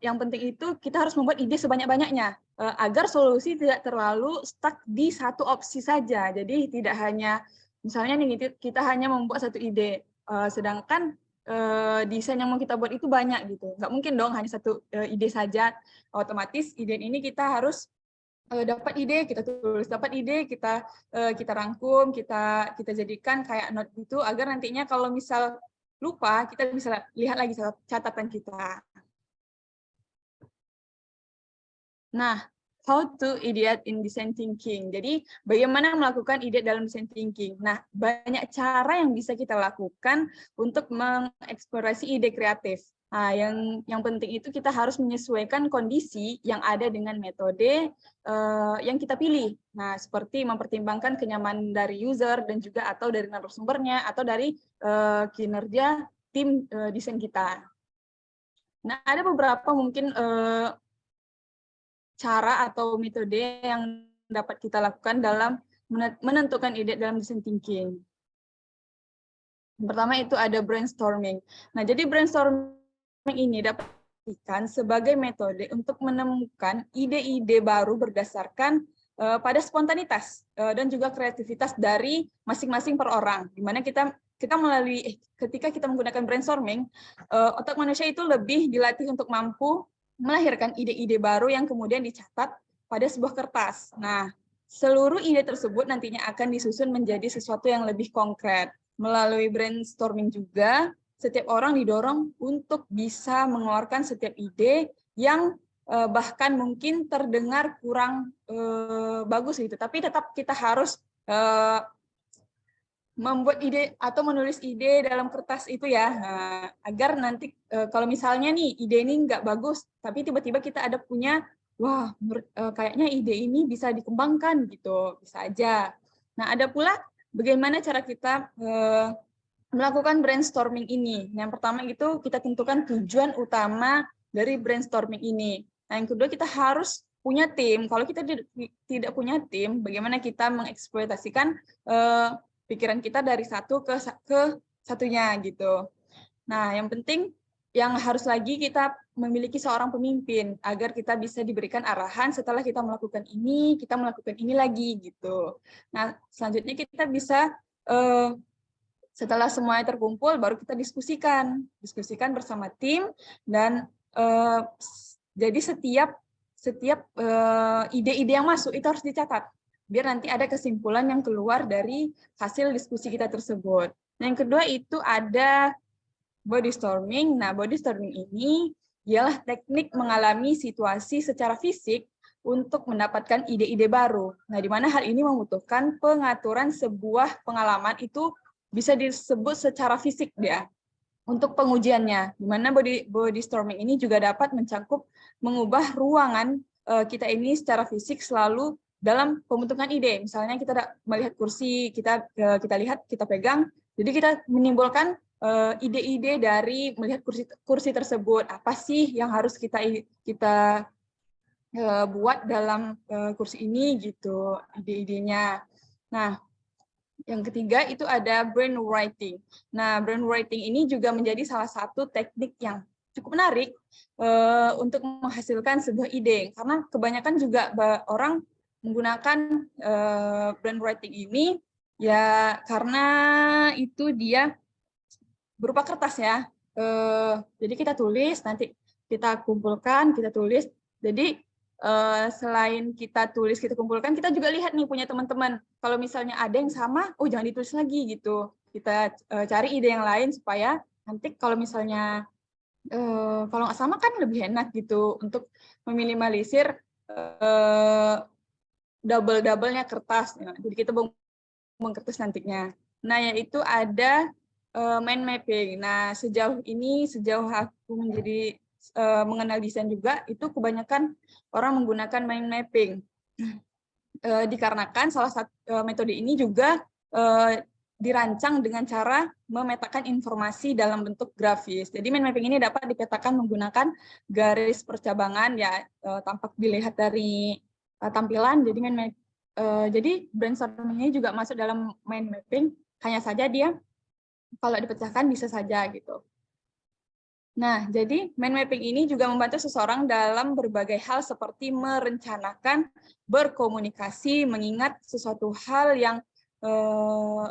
yang penting itu kita harus membuat ide sebanyak-banyaknya agar solusi tidak terlalu stuck di satu opsi saja. Jadi tidak hanya misalnya nih kita hanya membuat satu ide, sedangkan desain yang mau kita buat itu banyak gitu. Nggak mungkin dong hanya satu ide saja. Otomatis ide ini kita harus dapat ide, kita tulis, dapat ide, kita rangkum, kita jadikan kayak note gitu agar nantinya kalau misal lupa kita bisa lihat lagi catatan kita. Nah, how to ideate in design thinking. Jadi, bagaimana melakukan ide dalam design thinking? Nah, banyak cara yang bisa kita lakukan untuk mengeksplorasi ide kreatif. Nah, yang penting itu kita harus menyesuaikan kondisi yang ada dengan metode yang kita pilih. Nah, seperti mempertimbangkan kenyamanan dari user dan juga atau dari narasumbernya atau dari kinerja tim desain kita. Nah, ada beberapa mungkin cara atau metode yang dapat kita lakukan dalam menentukan ide dalam design thinking. Yang pertama itu ada brainstorming. Nah, jadi brainstorming ini dapat dikatakan sebagai metode untuk menemukan ide-ide baru berdasarkan pada spontanitas dan juga kreativitas dari masing-masing per orang. Di mana kita melalui ketika kita menggunakan brainstorming, otak manusia itu lebih dilatih untuk mampu melahirkan ide-ide baru yang kemudian dicatat pada sebuah kertas. Nah, seluruh ide tersebut nantinya akan disusun menjadi sesuatu yang lebih konkret. Melalui brainstorming juga, setiap orang didorong untuk bisa mengeluarkan setiap ide yang bahkan mungkin terdengar kurang bagus gitu, tapi tetap kita harus membuat ide atau menulis ide dalam kertas itu ya, agar nanti kalau misalnya nih ide ini nggak bagus, tapi tiba-tiba kita ada punya, wah kayaknya ide ini bisa dikembangkan gitu, bisa aja. Nah, ada pula bagaimana cara kita melakukan brainstorming ini. Yang pertama itu kita tentukan tujuan utama dari brainstorming ini. Nah, yang kedua kita harus punya tim. Kalau kita tidak punya tim, bagaimana kita mengeksploitasikan pikiran kita dari satu ke satunya gitu. Nah, yang penting yang harus lagi kita memiliki seorang pemimpin agar kita bisa diberikan arahan setelah kita melakukan ini lagi gitu. Nah, selanjutnya kita bisa setelah semuanya terkumpul baru kita diskusikan bersama tim dan jadi setiap ide-ide yang masuk itu harus dicatat biar nanti ada kesimpulan yang keluar dari hasil diskusi kita tersebut. Nah, yang kedua itu ada body storming. Nah, body storming ini ialah teknik mengalami situasi secara fisik untuk mendapatkan ide-ide baru. Nah, di mana hal ini membutuhkan pengaturan sebuah pengalaman itu bisa disebut secara fisik dia. Untuk pengujiannya, di mana body storming ini juga dapat mencakup mengubah ruangan kita ini secara fisik selalu dalam pembentukan ide. Misalnya kita melihat kursi, kita lihat, kita pegang, jadi kita menimbulkan ide-ide dari melihat kursi tersebut. Apa sih yang harus kita buat dalam kursi ini gitu, ide-idenya. Nah, yang ketiga itu ada brainwriting. Nah, brainwriting ini juga menjadi salah satu teknik yang cukup menarik untuk menghasilkan sebuah ide. Karena kebanyakan juga orang menggunakan brainwriting ini ya karena itu dia berupa kertas ya. Jadi kita tulis, nanti kita kumpulkan, kita tulis. Jadi selain kita tulis, kita kumpulkan, kita juga lihat nih punya teman-teman. Kalau misalnya ada yang sama, oh jangan ditulis lagi gitu. Kita cari ide yang lain supaya nanti kalau misalnya kalau nggak sama kan lebih enak gitu untuk meminimalisir double-doublenya kertas. Jadi kita buang kertas nantinya. Nah, yaitu ada mind mapping. Nah, sejauh aku menjadi mengenal desain juga, itu kebanyakan orang menggunakan mind mapping. Dikarenakan salah satu metode ini juga dirancang dengan cara memetakan informasi dalam bentuk grafis. Jadi mind mapping ini dapat dipetakan menggunakan garis percabangan ya, tampak dilihat dari tampilan. Jadi brainstorming ini juga masuk dalam mind mapping, hanya saja dia kalau dipecahkan bisa saja gitu. Nah, jadi mind mapping ini juga membantu seseorang dalam berbagai hal seperti merencanakan, berkomunikasi, mengingat sesuatu hal yang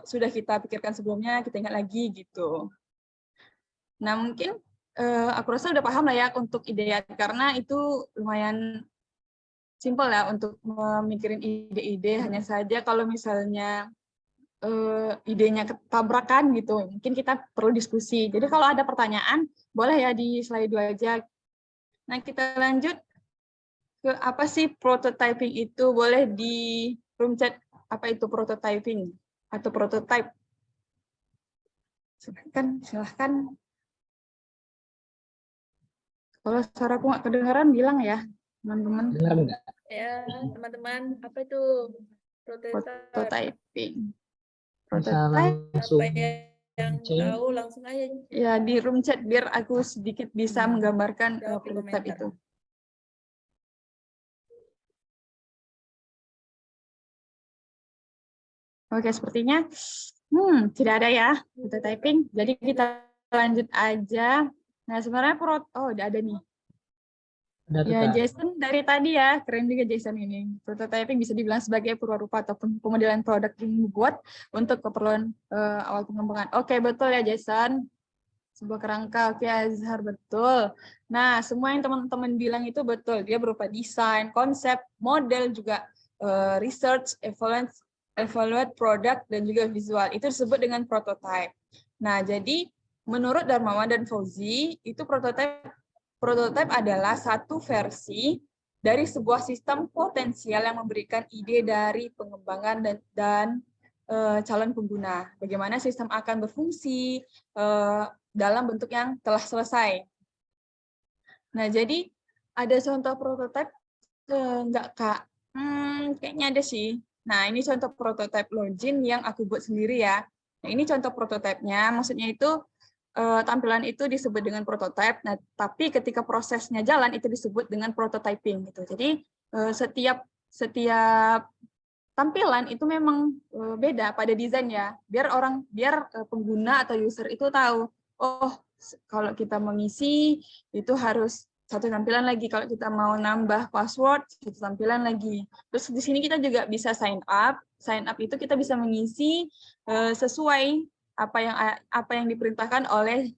sudah kita pikirkan sebelumnya, kita ingat lagi gitu. Nah, mungkin aku rasa udah paham lah ya untuk ide, karena itu lumayan simpel ya untuk memikirin ide-ide. Hanya saja kalau misalnya idenya ketabrakan gitu, mungkin kita perlu diskusi. Jadi kalau ada pertanyaan, boleh ya di slide 2 aja. Nah, kita lanjut ke apa sih prototyping itu? Boleh di room chat apa itu prototyping atau prototype? Silahkan. Kalau suaraku nggak kedengaran, bilang ya, teman-teman. Dengar nggak? Ya, teman-teman, apa itu Prototyping. Bisa Prototype langsung Apa yang cek. tahu langsung aja ya di room chat biar aku sedikit bisa menggambarkan jawab di prototype komentar. itu. Oke, sepertinya tidak ada ya prototyping. Jadi kita lanjut aja. Nah, sebenarnya udah ada nih. Ada Ya, tuh, Jason dari tadi ya, keren juga Jason ini. Prototyping bisa dibilang sebagai purwarupa ataupun pemodelan produk yang dibuat untuk keperluan awal pengembangan. Oke, betul ya Jason. Sebuah kerangka, oke Azhar, betul. Nah, semua yang teman-teman bilang itu betul. Dia berupa desain, konsep, model, juga research, evaluate produk, dan juga visual. Itu disebut dengan prototype. Nah, jadi menurut Darmawan dan Fauzi, itu prototype adalah satu versi dari sebuah sistem potensial yang memberikan ide dari pengembangan dan calon pengguna. Bagaimana sistem akan berfungsi dalam bentuk yang telah selesai. Nah, jadi ada contoh prototype enggak, Kak? Kayaknya ada sih. Nah, ini contoh prototype login yang aku buat sendiri ya. Nah, ini contoh prototipenya, maksudnya itu tampilan itu disebut dengan prototype. Nah, tapi ketika prosesnya jalan itu disebut dengan prototyping gitu. Jadi setiap tampilan itu memang beda pada desainnya. Biar pengguna atau user itu tahu, oh kalau kita mengisi itu harus satu tampilan lagi, kalau kita mau nambah password satu tampilan lagi. Terus di sini kita juga bisa sign up. Sign up itu kita bisa mengisi sesuai apa yang diperintahkan oleh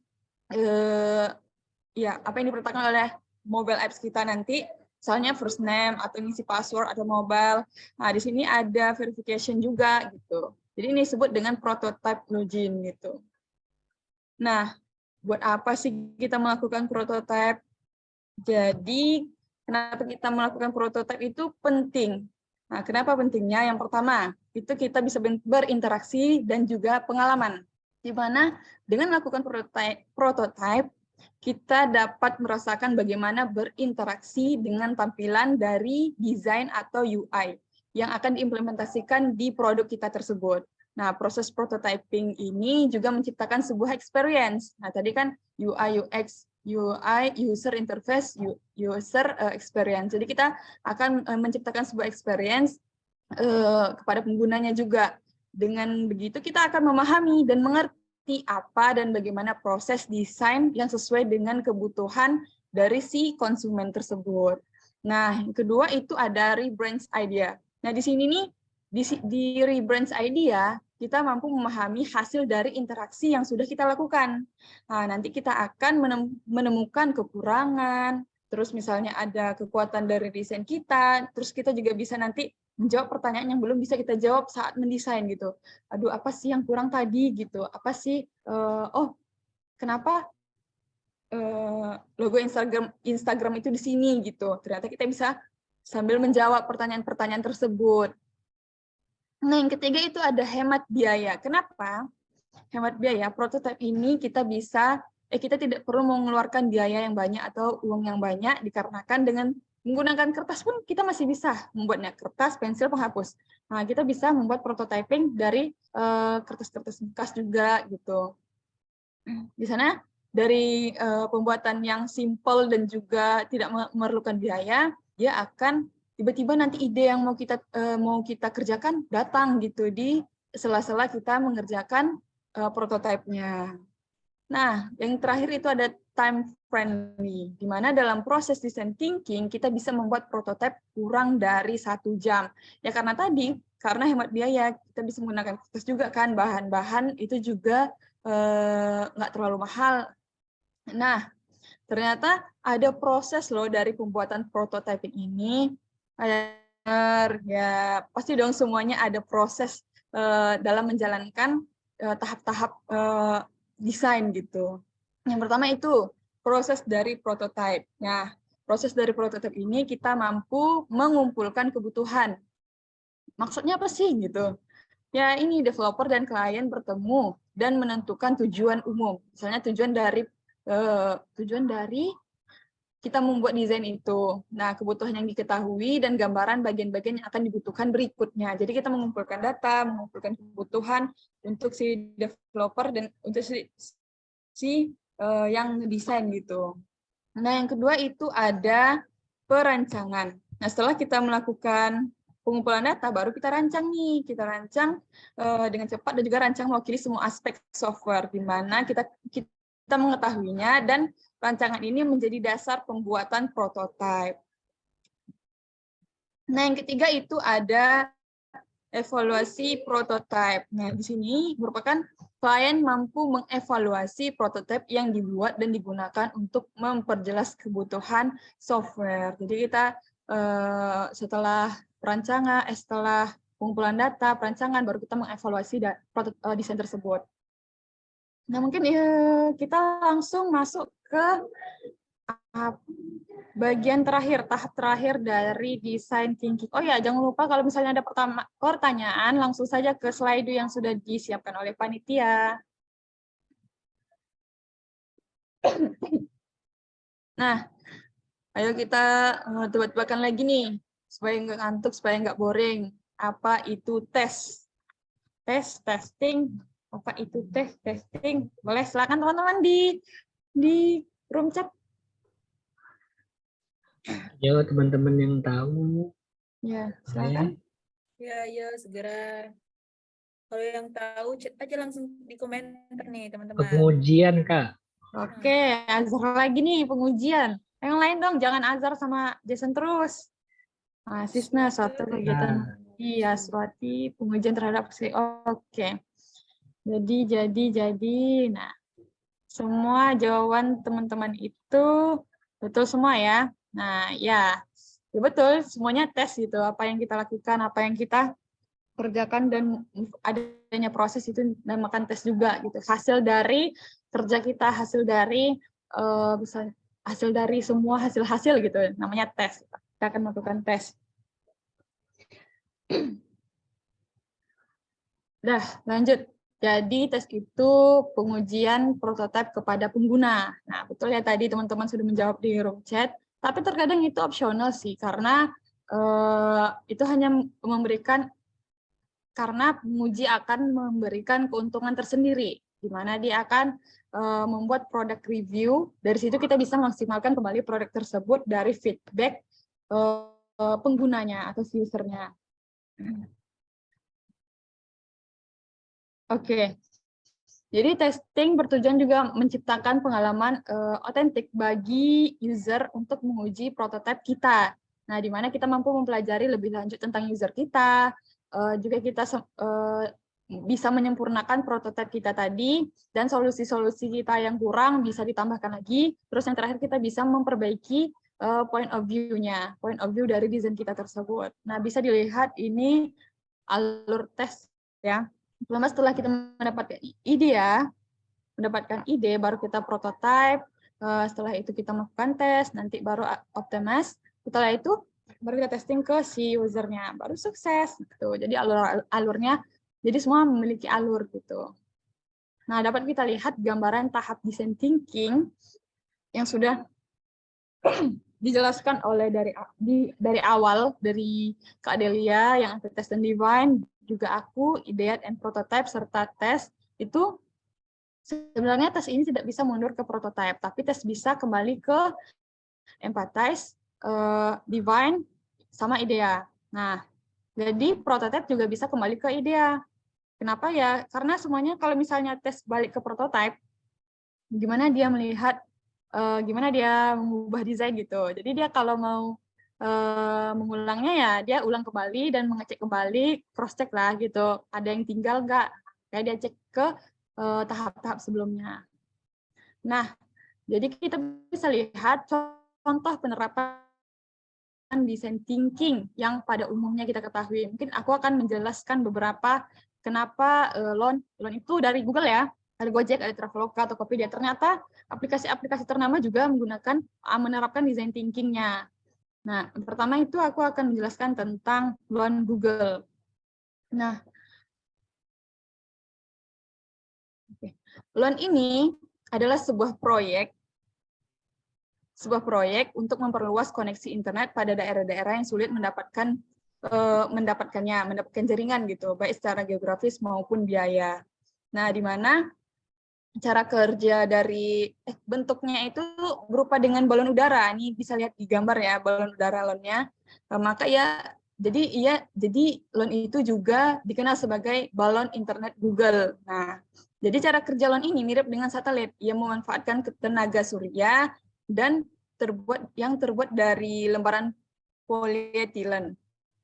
mobile apps kita nanti, misalnya first name atau ngisi password atau mobile. Nah, di sini ada verification juga gitu. Jadi ini disebut dengan prototype login gitu. Nah, buat apa sih kita melakukan prototype? Jadi, kenapa kita melakukan prototipe itu penting? Nah, kenapa pentingnya? Yang pertama, itu kita bisa berinteraksi dan juga pengalaman. Di mana dengan melakukan prototipe, kita dapat merasakan bagaimana berinteraksi dengan tampilan dari desain atau UI yang akan diimplementasikan di produk kita tersebut. Nah, proses prototyping ini juga menciptakan sebuah experience. Nah, tadi kan UI, UX, user interface, user experience. Jadi kita akan menciptakan sebuah experience kepada penggunanya juga. Dengan begitu kita akan memahami dan mengerti apa dan bagaimana proses desain yang sesuai dengan kebutuhan dari si konsumen tersebut. Nah, yang kedua itu ada rebrand idea. Nah, di sini nih, di rebrand idea, kita mampu memahami hasil dari interaksi yang sudah kita lakukan. Nah, nanti kita akan menemukan kekurangan, terus misalnya ada kekuatan dari desain kita, terus kita juga bisa nanti menjawab pertanyaan yang belum bisa kita jawab saat mendesain gitu. Aduh, apa sih yang kurang tadi gitu? Apa sih, kenapa logo Instagram itu di sini gitu? Ternyata kita bisa sambil menjawab pertanyaan-pertanyaan tersebut. Nah, yang ketiga itu ada hemat biaya. Kenapa? Hemat biaya. Prototipe ini kita tidak perlu mengeluarkan biaya yang banyak atau uang yang banyak, dikarenakan dengan menggunakan kertas pun kita masih bisa membuatnya, kertas, pensil, penghapus. Nah, kita bisa membuat prototyping dari kertas-kertas bekas juga gitu. Di sana dari pembuatan yang simple dan juga tidak memerlukan biaya, dia akan tiba-tiba nanti ide yang mau kita kerjakan datang gitu di sela-sela kita mengerjakan prototipenya. Nah, yang terakhir itu ada time friendly, di mana dalam proses design thinking kita bisa membuat prototipe kurang dari 1 jam. Ya karena hemat biaya, kita bisa menggunakan kertas juga kan, bahan-bahan itu juga nggak terlalu mahal. Nah, ternyata ada proses loh dari pembuatan prototyping ini. Ya pasti dong semuanya ada proses dalam menjalankan tahap-tahap desain gitu. Yang pertama itu proses dari prototype. Nah, proses dari prototype ini kita mampu mengumpulkan kebutuhan. Maksudnya apa sih gitu? Ya ini developer dan klien bertemu dan menentukan tujuan umum. Misalnya tujuan dari kita membuat desain itu. Nah, kebutuhan yang diketahui dan gambaran bagian-bagian yang akan dibutuhkan berikutnya. Jadi kita mengumpulkan data, mengumpulkan kebutuhan untuk si developer dan untuk si yang desain gitu. Nah, yang kedua itu ada perancangan. Nah, setelah kita melakukan pengumpulan data, baru kita rancang nih. Kita rancang dengan cepat dan juga rancang mewakili semua aspek software, di mana kita mengetahuinya dan rancangan ini menjadi dasar pembuatan prototipe. Nah, yang ketiga itu ada evaluasi prototipe. Nah, di sini merupakan klien mampu mengevaluasi prototipe yang dibuat dan digunakan untuk memperjelas kebutuhan software. Jadi kita setelah pengumpulan data, perancangan, baru kita mengevaluasi desain tersebut. Nah, mungkin kita langsung masuk ke bagian terakhir, tahap terakhir dari design thinking. Oh ya, jangan lupa kalau misalnya ada pertanyaan, langsung saja ke slide yang sudah disiapkan oleh panitia. Nah, ayo kita tebak-tebakan lagi nih, supaya nggak ngantuk, supaya nggak boring. Apa itu tes? Testing. Apa itu testing? Boleh, silakan teman-teman di room chat. Yo, teman-teman yang tahu. Ya, silakan. Ya, segera. Kalau yang tahu, chat aja langsung di komentar nih, teman-teman. Pengujian, Kak. Oke, Azhar lagi nih pengujian. Yang lain dong, jangan Azhar sama Jason terus. Nah, Sisna, suatu kegiatan. Iya, Swati, pengujian terhadap Oke. Jadi. Nah, semua jawaban teman-teman itu betul semua ya. Nah, ya betul, semuanya tes gitu. Apa yang kita lakukan, apa yang kita kerjakan, dan adanya proses itu dinamakan tes juga gitu. Hasil dari kerja kita, hasil dari misalnya hasil dari semua hasil-hasil gitu, namanya tes. Kita akan melakukan tes. Dah, lanjut. Jadi tes itu pengujian prototipe kepada pengguna. Nah, betul ya tadi teman-teman sudah menjawab di room chat, tapi terkadang itu opsional sih, karena itu hanya memberikan, karena penguji akan memberikan keuntungan tersendiri, di mana dia akan membuat produk review. Dari situ kita bisa maksimalkan kembali produk tersebut dari feedback penggunanya atau usernya. Oke, jadi testing bertujuan juga menciptakan pengalaman otentik bagi user untuk menguji prototipe kita. Nah, di mana kita mampu mempelajari lebih lanjut tentang user kita, juga kita bisa menyempurnakan prototipe kita tadi, dan solusi-solusi kita yang kurang bisa ditambahkan lagi. Terus yang terakhir kita bisa memperbaiki point of view-nya, point of view dari desain kita tersebut. Nah, bisa dilihat ini alur tes ya. Pertama setelah kita mendapatkan ide, baru kita prototype, setelah itu kita melakukan tes, nanti baru optimize, setelah itu baru kita testing ke si usernya, baru sukses gitu. Jadi alurnya, jadi semua memiliki alur gitu. Nah, dapat kita lihat gambaran tahap design thinking yang sudah dijelaskan oleh dari awal, dari Kak Delia yang test dan define, juga aku, ideate and prototype, serta tes, itu sebenarnya tes ini tidak bisa mundur ke prototype, tapi tes bisa kembali ke empathize, define, sama idea. Nah, jadi prototype juga bisa kembali ke idea. Kenapa ya? Karena semuanya kalau misalnya tes balik ke prototype, gimana dia melihat, gimana dia mengubah desain gitu. Jadi dia kalau mau mengulangnya ya dia ulang kembali dan mengecek kembali, cross check lah gitu, ada yang tinggal nggak, kayak dia cek ke tahap-tahap sebelumnya. Nah, jadi kita bisa lihat contoh penerapan design thinking yang pada umumnya kita ketahui. Mungkin aku akan menjelaskan beberapa kenapa loan itu dari Google ya, ada Gojek, ada Traveloka, Tokopedia. Ternyata aplikasi-aplikasi ternama juga menerapkan design thinking-nya. Nah, pertama itu aku akan menjelaskan tentang loan Google. Nah, loan ini adalah sebuah proyek untuk memperluas koneksi internet pada daerah-daerah yang sulit mendapatkan jaringan gitu, baik secara geografis maupun biaya. Nah, di mana cara kerja dari bentuknya itu berupa dengan balon udara. Ini bisa lihat di gambar ya, balon udara loannya. Maka ya jadi loan itu juga dikenal sebagai balon internet Google. Nah, jadi cara kerja loan ini mirip dengan satelit. Ia memanfaatkan tenaga surya dan terbuat dari lembaran polietilen.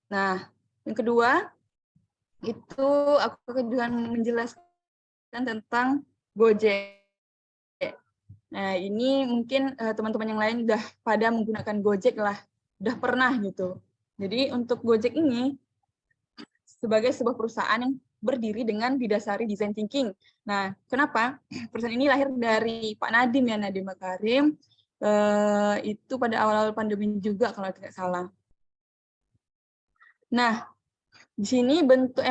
Nah, yang kedua itu aku akan menjelaskan tentang Gojek. Nah, ini mungkin teman-teman yang lain udah pada menggunakan Gojek lah, udah pernah gitu. Jadi untuk Gojek ini sebagai sebuah perusahaan yang berdiri dengan didasari design thinking. Nah, kenapa? Perusahaan ini lahir dari Pak Nadiem ya, Nadiem Makarim. Itu pada awal-awal pandemi juga kalau tidak salah. Nah, di sini bentuk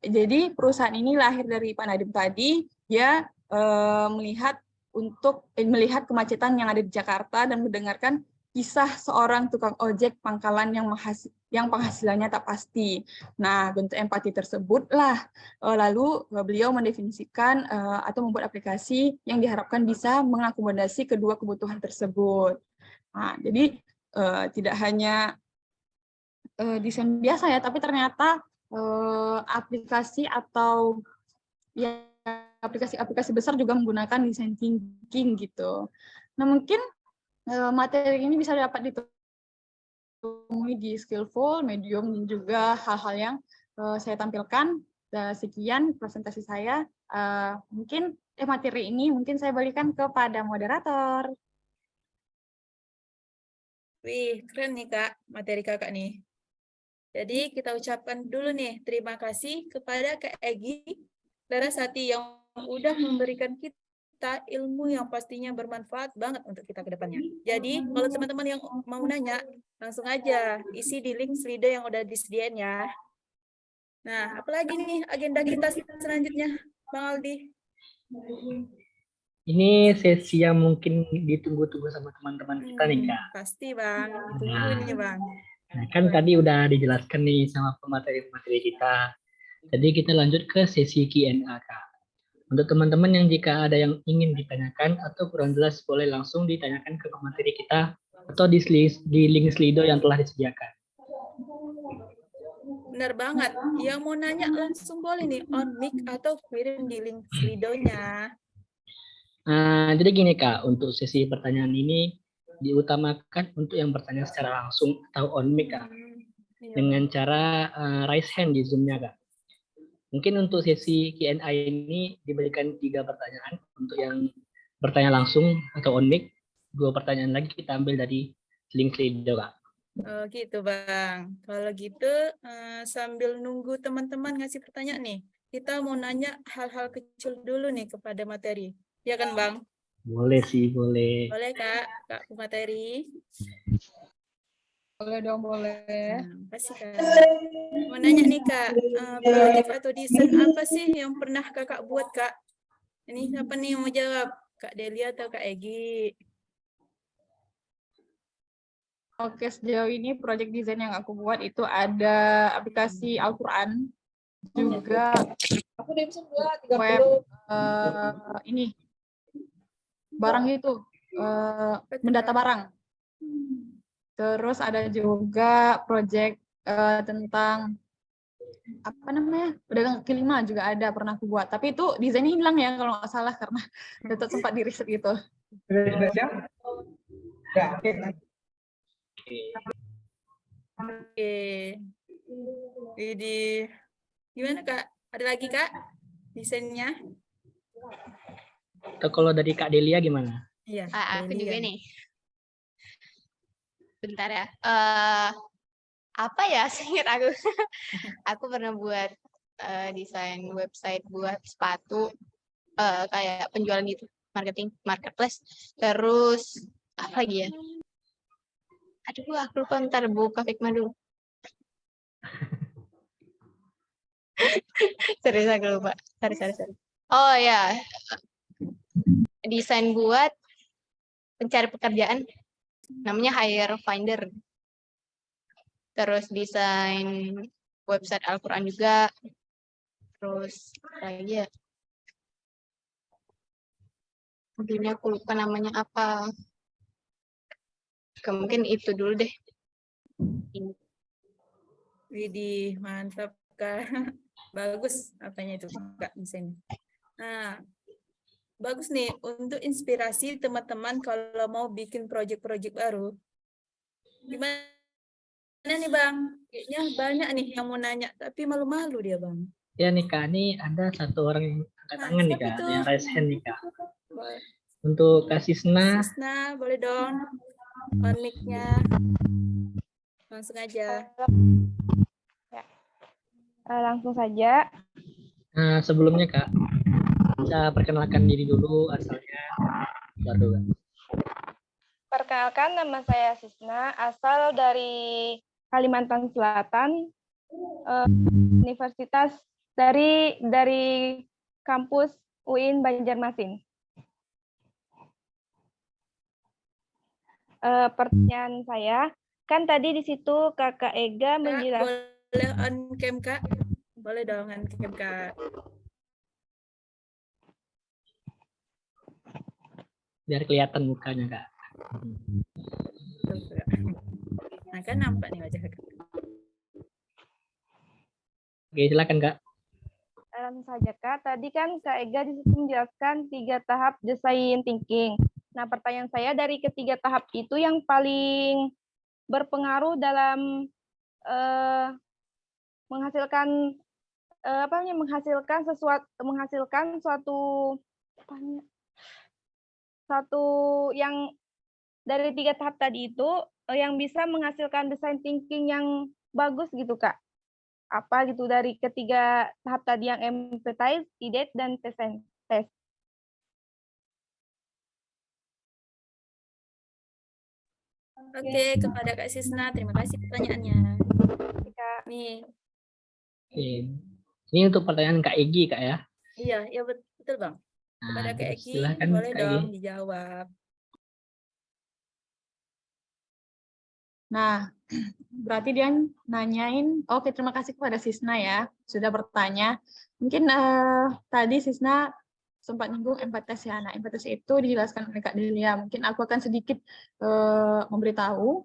jadi perusahaan ini lahir dari Pak Nadiem tadi, dia melihat kemacetan yang ada di Jakarta dan mendengarkan kisah seorang tukang ojek pangkalan yang penghasilannya tak pasti. Nah, bentuk empati tersebutlah lalu beliau mendefinisikan atau membuat aplikasi yang diharapkan bisa mengakomodasi kedua kebutuhan tersebut. Nah, jadi tidak hanya desain biasa ya, tapi ternyata aplikasi atau ya aplikasi besar juga menggunakan design thinking gitu. Nah, mungkin materi ini bisa dapat ditemui di Skillful, Medium, dan juga hal-hal yang saya tampilkan. Sekian presentasi saya. Mungkin materi ini mungkin saya berikan kepada moderator. Wih, keren nih Kak, materi Kakak nih. Jadi kita ucapkan dulu nih terima kasih kepada Kak Egi Larasati yang udah memberikan kita kita ilmu yang pastinya bermanfaat banget untuk kita ke depannya. Jadi, kalau teman-teman yang mau nanya, langsung aja isi di link Slido yang udah disediain ya. Nah, apalagi nih agenda kita selanjutnya, Bang Aldi? Ini sesi yang mungkin ditunggu-tunggu sama teman-teman kita nih, Kak. Pasti, Bang. Ditunggu ini, Bang. Nah, kan tadi udah dijelaskan nih sama pemateri-pemateri kita. Jadi kita lanjut ke sesi Q&A, Kak. Untuk teman-teman yang jika ada yang ingin ditanyakan atau kurang jelas, boleh langsung ditanyakan ke pemateri kita atau di link Slido yang telah disediakan. Benar banget. Yang mau nanya langsung boleh nih, on mic atau kirim di link Slido-nya. Jadi gini, Kak, untuk sesi pertanyaan ini diutamakan untuk yang bertanya secara langsung atau on mic, Kak, Iya, dengan cara raise hand di Zoom-nya, Kak. Mungkin untuk sesi Q&A ini diberikan 3 pertanyaan untuk yang bertanya langsung atau on mic. 2 pertanyaan lagi kita ambil dari link Slido, Kak. Oh gitu, Bang. Kalau gitu, sambil nunggu teman-teman ngasih pertanyaan nih, kita mau nanya hal-hal kecil dulu nih kepada materi. Ya kan, Bang? Boleh sih, boleh. Boleh, Kak materi. Boleh dong, boleh. Pasti, Kak. Mau nanya nih, Kak, proyek atau desain apa sih yang pernah Kakak buat, Kak? Ini siapa nih yang mau jawab? Kak Delia atau Kak Egi? Oke, sejauh ini proyek desain yang aku buat itu ada aplikasi Al-Quran, juga web ini barang itu mendata barang. Terus ada juga proyek tentang apa namanya pedagang kaki lima juga ada pernah aku buat. Tapi itu desainnya hilang ya kalau nggak salah karena itu sempat di riset gitu. Oke. Jadi gimana, Kak? Ada lagi, Kak? Desainnya? Atau kalau dari Kak Delia gimana? Iya. Aku juga Delia. nih. Bentar ya. Apa ya? Seingat aku. Aku pernah buat desain website buat sepatu kayak penjualan gitu, marketplace. Terus apa lagi ya? Aduh, aku lupa, ntar buka Figma dulu. Serius aku lupa. Sorry. Oh ya, desain buat pencari pekerjaan, namanya Hire Finder. Terus desain website Al-Quran juga. Terus apa lagi ya? Mungkin aku lupa namanya apa. Mungkin itu dulu deh. Widih, mantap, Kak. Bagus apanya itu, Kak, desainnya. Nah, bagus nih untuk inspirasi teman-teman kalau mau bikin proyek-proyek baru. Gimana nih, Bang? Kayaknya banyak nih yang mau nanya, tapi malu-malu dia, Bang. Ya nih, Kak, ini ada satu orang yang angkat tangan nih, siapa Kak, itu? yang raise hand nih, Kak. Boleh. Untuk Kak Sisna, Sisna, boleh dong. On mic-nya. Langsung aja. Langsung saja. Sebelumnya Kak, bisa perkenalkan diri dulu asalnya. Baru, Kak. Perkenalkan, nama saya Sisna, asal dari Kalimantan Selatan, Universitas dari kampus UIN Banjarmasin. Pertanyaan saya, kan tadi di situ Kakak Ega Kak, menjelaskan. boleh on cam, Kak? Boleh dong on cam, Kak. Biar kelihatan mukanya, Kak. Nah, kan nampak nih wajah Kak. Oke, silakan, Kak. Saja Kak, tadi kan Kak Ega di situ menjelaskan 3 tahap design thinking. Nah, pertanyaan saya dari ketiga tahap itu yang paling berpengaruh dalam menghasilkan suatu yang dari 3 tahap tadi itu yang bisa menghasilkan design thinking yang bagus gitu, Kak. Apa gitu dari ketiga tahap tadi yang empathize, ide, dan test. Oke, kepada Kak Sisna, terima kasih pertanyaannya. Kak. Nih, Oke. Ini untuk pertanyaan Kak Egi, Kak ya. iya betul Bang. Kepada Nah, Kak Egi, silakan boleh Kak dong Egi. dijawab. Nah, berarti dia nanyain, oke terima kasih kepada Sisna ya, sudah bertanya. Mungkin tadi Sisna sempat nyinggung empates ya. Nah, empates itu dijelaskan oleh Kak Delia. Mungkin aku akan sedikit memberitahu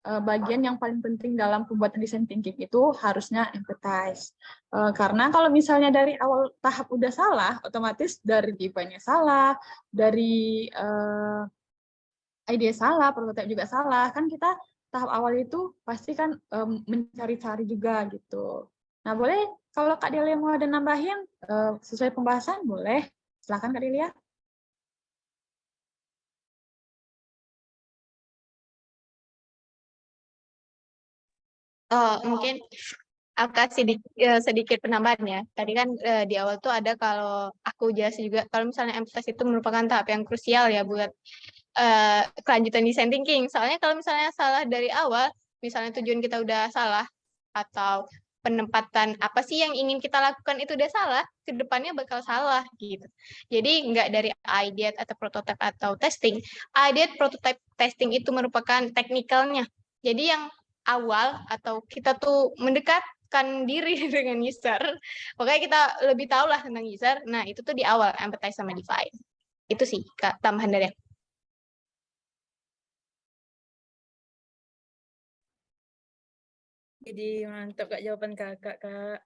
bagian yang paling penting dalam pembuatan desain thinking itu harusnya empathize. Karena kalau misalnya dari awal tahap udah salah, otomatis dari desainnya salah, dari ide salah, prototipe juga salah. Kan kita tahap awal itu pasti kan mencari-cari juga gitu. Nah, boleh kalau Kak Delia mau ada nambahin sesuai pembahasan, boleh. Silakan Kak Delia. Mungkin aku kasih sedikit penambahan ya. Tadi kan di awal tuh ada kalau aku jelasin juga kalau misalnya empathize itu merupakan tahap yang krusial ya buat kelanjutan design thinking. Soalnya kalau misalnya salah dari awal, misalnya tujuan kita udah salah atau penempatan apa sih yang ingin kita lakukan itu udah salah, ke depannya bakal salah gitu. Jadi nggak dari ideate atau prototype atau testing. Ideate, prototype, testing itu merupakan teknikalnya. Jadi yang awal atau kita tuh mendekatkan diri dengan user, pokoknya kita lebih tahu lah tentang user. Nah itu tuh di awal empathize sama define. Itu sih Kak, tambahan dari aku. Jadi mantap Kak jawaban Kakak, Kak.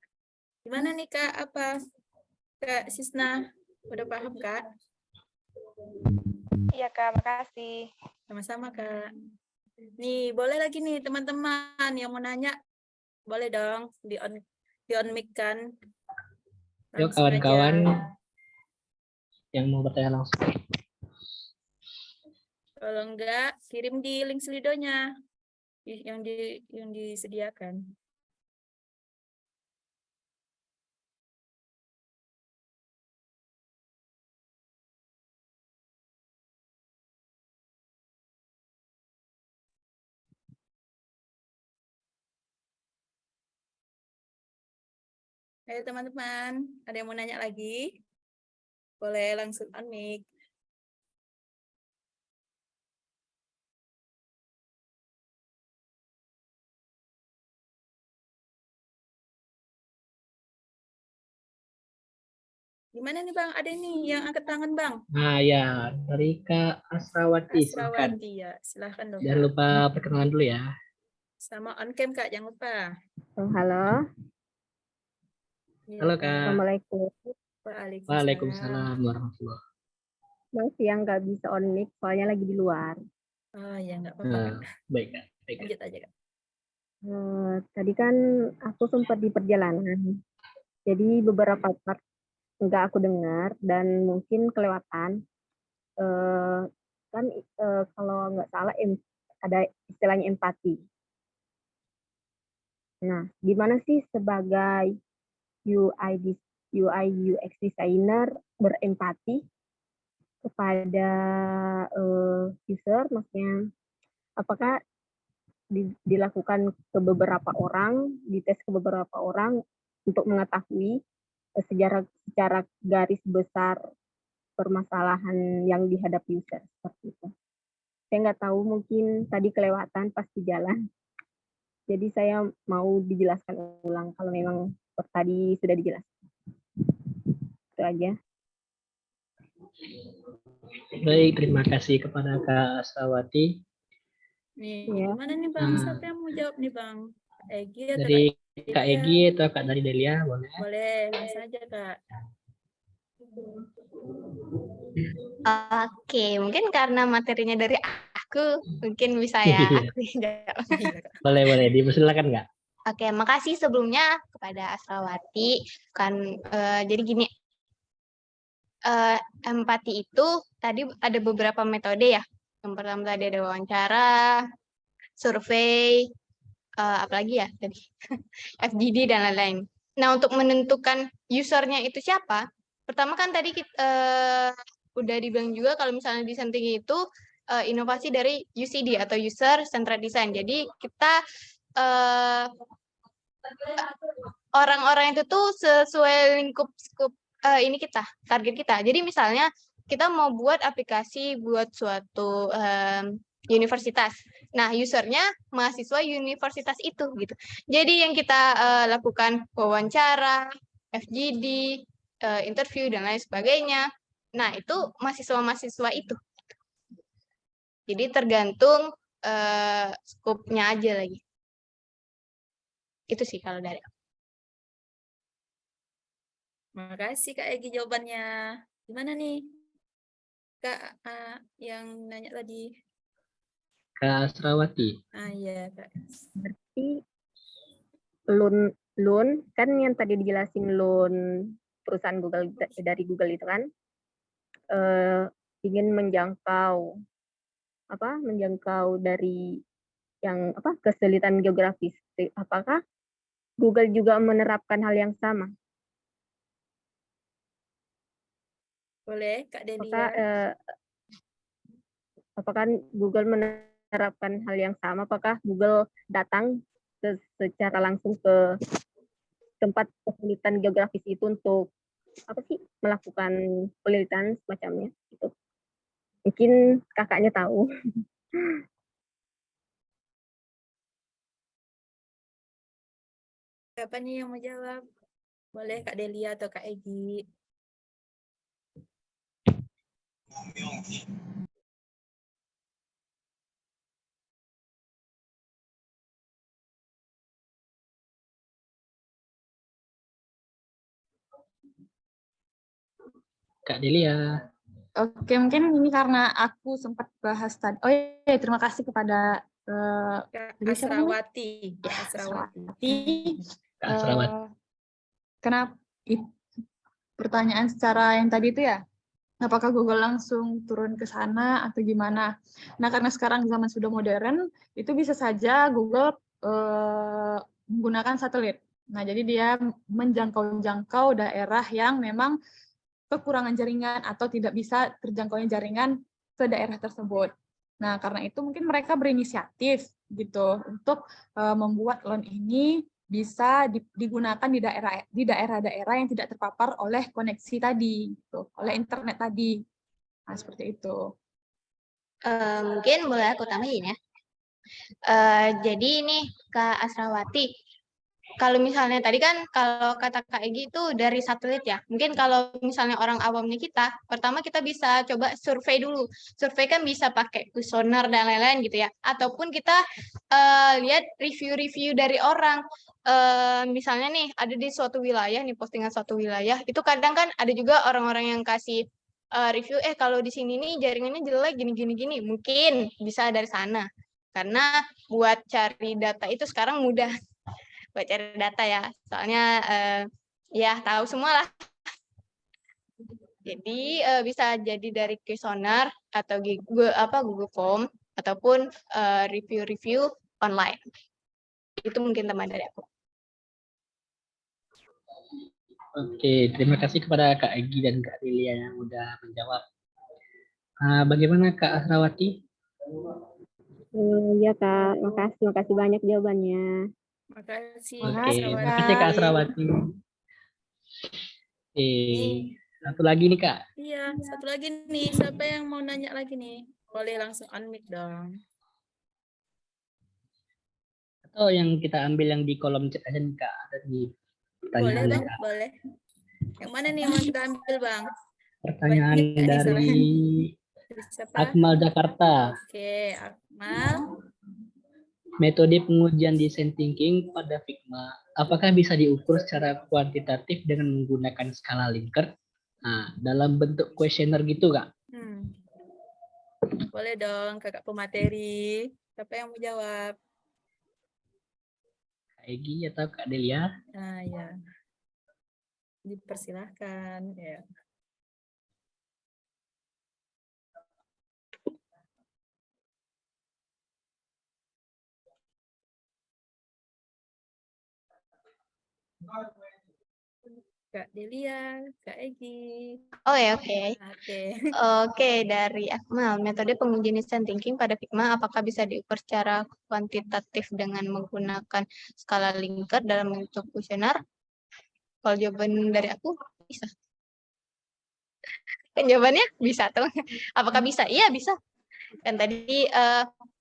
Gimana nih Kak, apa? Kak Sisna, udah paham Kak? Iya Kak, makasih. Sama-sama Kak. Nih, boleh lagi nih teman-teman yang mau nanya, boleh dong di on mic kan. Yuk Langsung aja. kawan-kawan yang mau bertanya langsung. Kalau enggak, kirim di link Slido-nya yang disediakan. Ayo teman-teman, ada yang mau nanya lagi? Boleh langsung on mic. Gimana nih Bang? Ada nih yang angkat tangan Bang. Nah ya, dari Kak Asrawati, silakan. Asrawati ya, silahkan dong Jangan Kak. lupa perkenalan dulu ya. Sama on cam Kak, jangan lupa. Halo, Iya, Halo Kak. Assalamualaikum. Waalaikumsalam warahmatullahi. Masih yang nggak bisa on mic, soalnya lagi di luar. Oh ya, nggak apa-apa Kak. Baik Kak. Baik, Kak. Lanjut aja Kak. Tadi kan aku sempat di perjalanan, jadi beberapa part nggak aku dengar dan mungkin kelewatan. Kan kalau nggak salah ada istilahnya empati. Nah, gimana sih sebagai UI UX designer berempati kepada user, maksudnya apakah dilakukan ke beberapa orang, dites ke beberapa orang untuk mengetahui secara garis besar permasalahan yang dihadapi user seperti itu. Saya nggak tahu, mungkin tadi kelewatan pas di jalan. Jadi saya mau dijelaskan ulang kalau memang tadi sudah dijelaskan. Itu aja. Baik, terima kasih kepada Kak Asrawati. Nih, Ya. gimana nih Bang? Siapa yang mau jawab nih Bang? Egi atau Dari Kak Kak Delia? Egi atau Kak dari Delia, boleh? Boleh, langsung aja Kak. Oke, mungkin karena materinya dari aku, mungkin bisa ya aku yang jawab. Boleh. Dipersilakan Kak. Oke, makasih sebelumnya kepada Asrawati. Jadi gini, empati itu tadi ada beberapa metode ya. Yang pertama tadi ada wawancara, survei, apalagi ya tadi FGD dan lain-lain. Nah, untuk menentukan usernya itu siapa, pertama kan tadi kita udah dibilang juga kalau misalnya desain thinking itu inovasi dari UCD atau User Centered Design. Jadi kita orang-orang itu tuh sesuai lingkup skup ini kita, target kita. Jadi misalnya kita mau buat aplikasi buat suatu universitas. Nah, usernya mahasiswa universitas itu gitu. Jadi yang kita lakukan wawancara, FGD, interview dan lain sebagainya. Nah, itu mahasiswa-mahasiswa itu. Jadi tergantung skupnya aja lagi. Itu sih kalau dari aku. Makasih Kak Egi jawabannya. Gimana nih? Kak yang nanya tadi. Kak Asrawati. Iya, Kak. Berarti loan kan yang tadi dijelasin loan perusahaan Google dari Google itu kan ingin menjangkau dari yang kesulitan geografis. Apakah Google juga menerapkan hal yang sama? Boleh, Kak Delia. Apakah Google menerapkan hal yang sama? Apakah Google datang secara langsung ke tempat kesulitan geografis itu untuk melakukan penelitian semacamnya? Gitu. Mungkin kakaknya tahu. Siapa nih yang mau jawab? Boleh Kak Delia atau Kak Egi. Kak Delia. Oke, mungkin ini karena aku sempat bahas tadi. Oh iya, terima kasih kepada Kak tadi siapa namanya? Asrawati. Ya, Asrawati. Kak Asrawati. Kenapa pertanyaan secara yang tadi itu ya? Apakah Google langsung turun ke sana atau gimana? Nah, karena sekarang zaman sudah modern, itu bisa saja Google menggunakan satelit. Nah, jadi dia menjangkau daerah yang memang kekurangan jaringan atau tidak bisa terjangkaunya jaringan ke daerah tersebut. Nah, karena itu mungkin mereka berinisiatif gitu untuk membuat loan ini bisa digunakan di daerah-daerah yang tidak terpapar oleh koneksi tadi, gitu, oleh internet tadi. Nah, seperti itu. Mungkin boleh aku tambahin ya. Jadi ini Kak Asrawati, kalau misalnya tadi kan kalau kata Kak Egi itu dari satelit ya. Mungkin kalau misalnya orang awamnya kita, pertama kita bisa coba survei dulu. Survei kan bisa pakai kuesioner dan lain-lain gitu ya. Ataupun kita lihat review-review dari orang. Misalnya nih ada di suatu wilayah nih, postingan suatu wilayah, itu kadang kan ada juga orang-orang yang kasih review, kalau di sini nih jaringannya jelek gini. Mungkin bisa dari sana. Karena buat cari data itu sekarang mudah. Buat cari data ya, soalnya ya tahu semua lah. Jadi bisa jadi dari kuesioner atau Google Form ataupun review-review online. Itu mungkin teman dari aku. Oke, terima kasih kepada Kak Egi dan Kak Delia yang udah menjawab. Bagaimana Kak Asrawati? Ya Kak, makasih banyak jawabannya. Makasih. Oke, makasih Kak Asrawati. Satu lagi nih Kak. Iya, satu lagi nih. Siapa yang mau nanya lagi nih? Boleh langsung unmute dong. Atau yang kita ambil yang di kolom chat aja nih Kak, ada di pertanyaan. Boleh Bang, boleh. Yang mana nih yang mau kita ambil Bang? Pertanyaan Banyak nih, dari siapa? Akmal Jakarta. Oke, Akmal. Metode pengujian design thinking pada Figma, apakah bisa diukur secara kuantitatif dengan menggunakan skala Likert? Nah, dalam bentuk kuesioner gitu, Kak? Boleh dong, kakak pemateri. Siapa yang mau jawab? Kak Egi atau Kak Delia? Nah, ya. Dipersilahkan. Ya. Kak Delia, Kak Egi. Oh ya, oke. Oke. Oke, dari Akmal, metode pengujian design thinking pada Figma apakah bisa diukur secara kuantitatif dengan menggunakan skala Likert dalam bentuk kuesioner? Kalau jawaban dari aku, bisa. Kan jawabannya bisa tuh. Apakah bisa? Iya, bisa. Kan tadi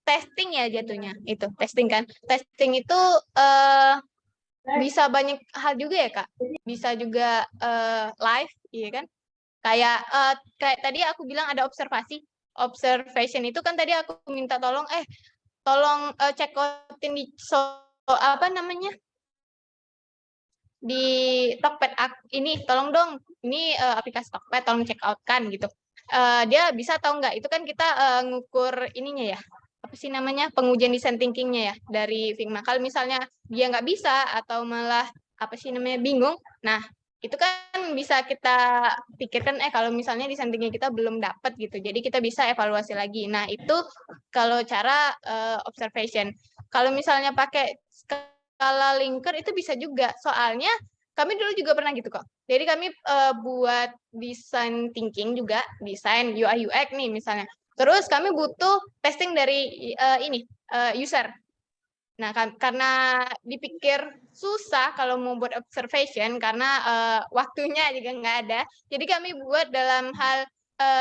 testing ya jatuhnya. Itu, testing kan. Testing itu bisa banyak hal juga ya, Kak. Bisa juga live, iya kan? Kayak tadi aku bilang ada observasi. Observation itu kan tadi aku minta tolong check outin di apa namanya? Di Tokped ini tolong dong. Ini aplikasi Tokped tolong check out kan gitu. Dia bisa atau enggak? Itu kan kita ngukur ininya ya. Apa sih namanya? Pengujian design thinking-nya ya dari Figma. Kalau misalnya dia nggak bisa atau malah apa sih namanya bingung. Nah, itu kan bisa kita pikirkan kalau misalnya design thinking kita belum dapat gitu. Jadi kita bisa evaluasi lagi. Nah, itu kalau cara observation. Kalau misalnya pakai skala Likert itu bisa juga. Soalnya kami dulu juga pernah gitu kok. Jadi kami buat design thinking juga, desain UI UX nih misalnya. Terus kami butuh testing dari user. Nah, karena dipikir susah kalau mau buat observation karena waktunya juga nggak ada. Jadi kami buat dalam hal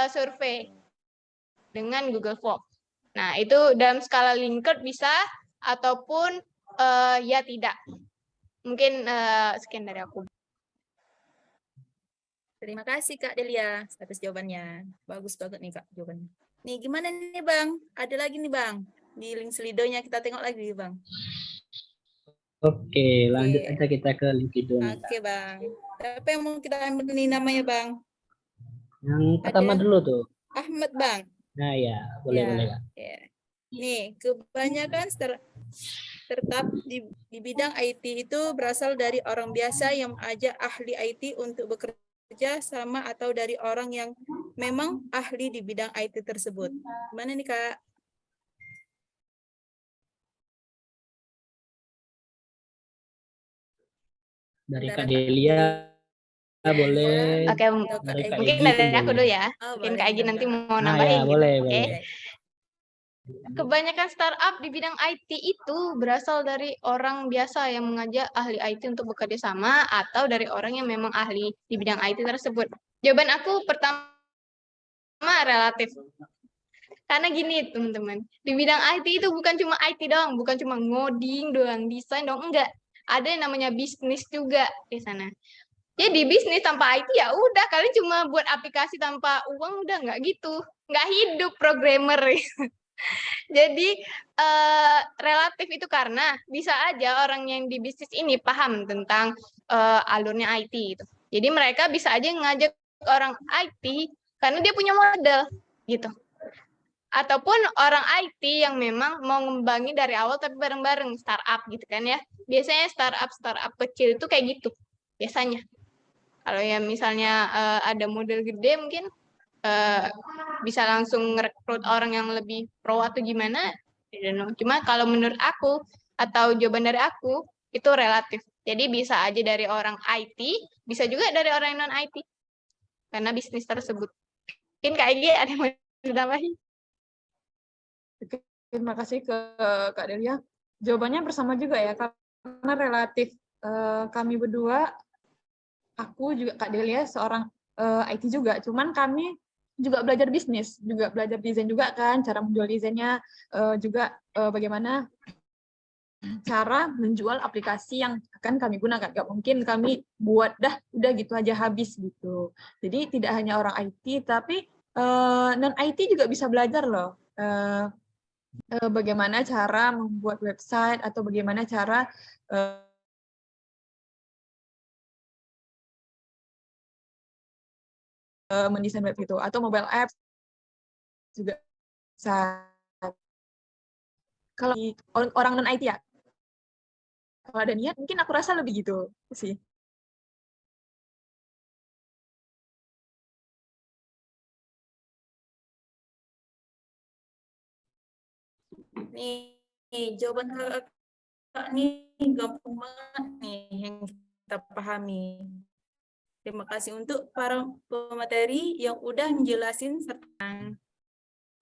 survei dengan Google Form. Nah, itu dalam skala Likert bisa ataupun ya tidak. Mungkin sekian dari aku. Terima kasih Kak Delia atas jawabannya. Bagus banget nih Kak jawabannya. Nih gimana nih Bang? Ada lagi nih Bang. Di link Slido-nya kita tengok lagi Bang. Oke, lanjut aja kita ke link videonya. Oke Bang. Siapa yang mau kita ambil nih namanya Bang? Yang pertama dulu tuh. Ahmad Bang. Nah ya, boleh boleh Kak. Ya. Nih, kebanyakan startup di bidang IT itu berasal dari orang biasa yang mengajak ahli IT untuk bekerja sama atau dari orang yang memang ahli di bidang IT tersebut. Gimana nih Kak? Dari Kak Delia boleh. Oke, Dari Kak mungkin Egi dari pun aku boleh. dulu ya. Mungkin Kak Egi nanti mau Nah nambahin ya, gitu. boleh, Oke. boleh. Kebanyakan startup di bidang IT itu berasal dari orang biasa yang mengajak ahli IT untuk bekerja sama atau dari orang yang memang ahli di bidang IT tersebut. Jawaban aku pertama relatif. Karena gini teman-teman, di bidang IT itu bukan cuma IT doang, bukan cuma ngoding doang, desain doang, enggak. Ada yang namanya bisnis juga di sana. Jadi bisnis tanpa IT ya udah, kalian cuma buat aplikasi tanpa uang udah nggak gitu, nggak hidup programmer. Jadi relatif itu karena bisa aja orang yang di bisnis ini paham tentang alurnya IT gitu. Jadi mereka bisa aja ngajak orang IT karena dia punya modal gitu. Ataupun orang IT yang memang mau ngembangin dari awal tapi bareng-bareng startup gitu kan ya. Biasanya startup kecil itu kayak gitu biasanya. Kalau yang misalnya ada model gede mungkin bisa langsung ngerekrut orang yang lebih pro atau gimana. I don't know. Cuma kalau menurut aku atau jawaban dari aku itu relatif. Jadi bisa aja dari orang IT, bisa juga dari orang non IT karena bisnis tersebut. Mungkin kayak gini ada yang mau ditambahin? Terima kasih ke Kak Delia. Jawabannya bersama juga ya, karena relatif kami berdua, aku juga Kak Delia seorang IT juga, cuman kami juga belajar bisnis, juga belajar desain juga kan, cara menjual desainnya, juga bagaimana cara menjual aplikasi yang akan kami gunakan. Gak mungkin kami buat udah gitu aja habis gitu. Jadi tidak hanya orang IT, tapi non IT juga bisa belajar loh. Bagaimana cara membuat website atau bagaimana cara mendesain web itu atau mobile apps juga bisa. Kalau orang non IT ya, kalau ada niat mungkin aku rasa lebih gitu sih. Nih jawaban Kak nih gampang banget nih yang kita pahami. Terima kasih untuk para pemateri yang udah menjelasin.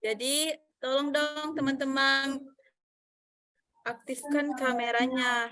Jadi tolong dong teman-teman aktifkan kameranya.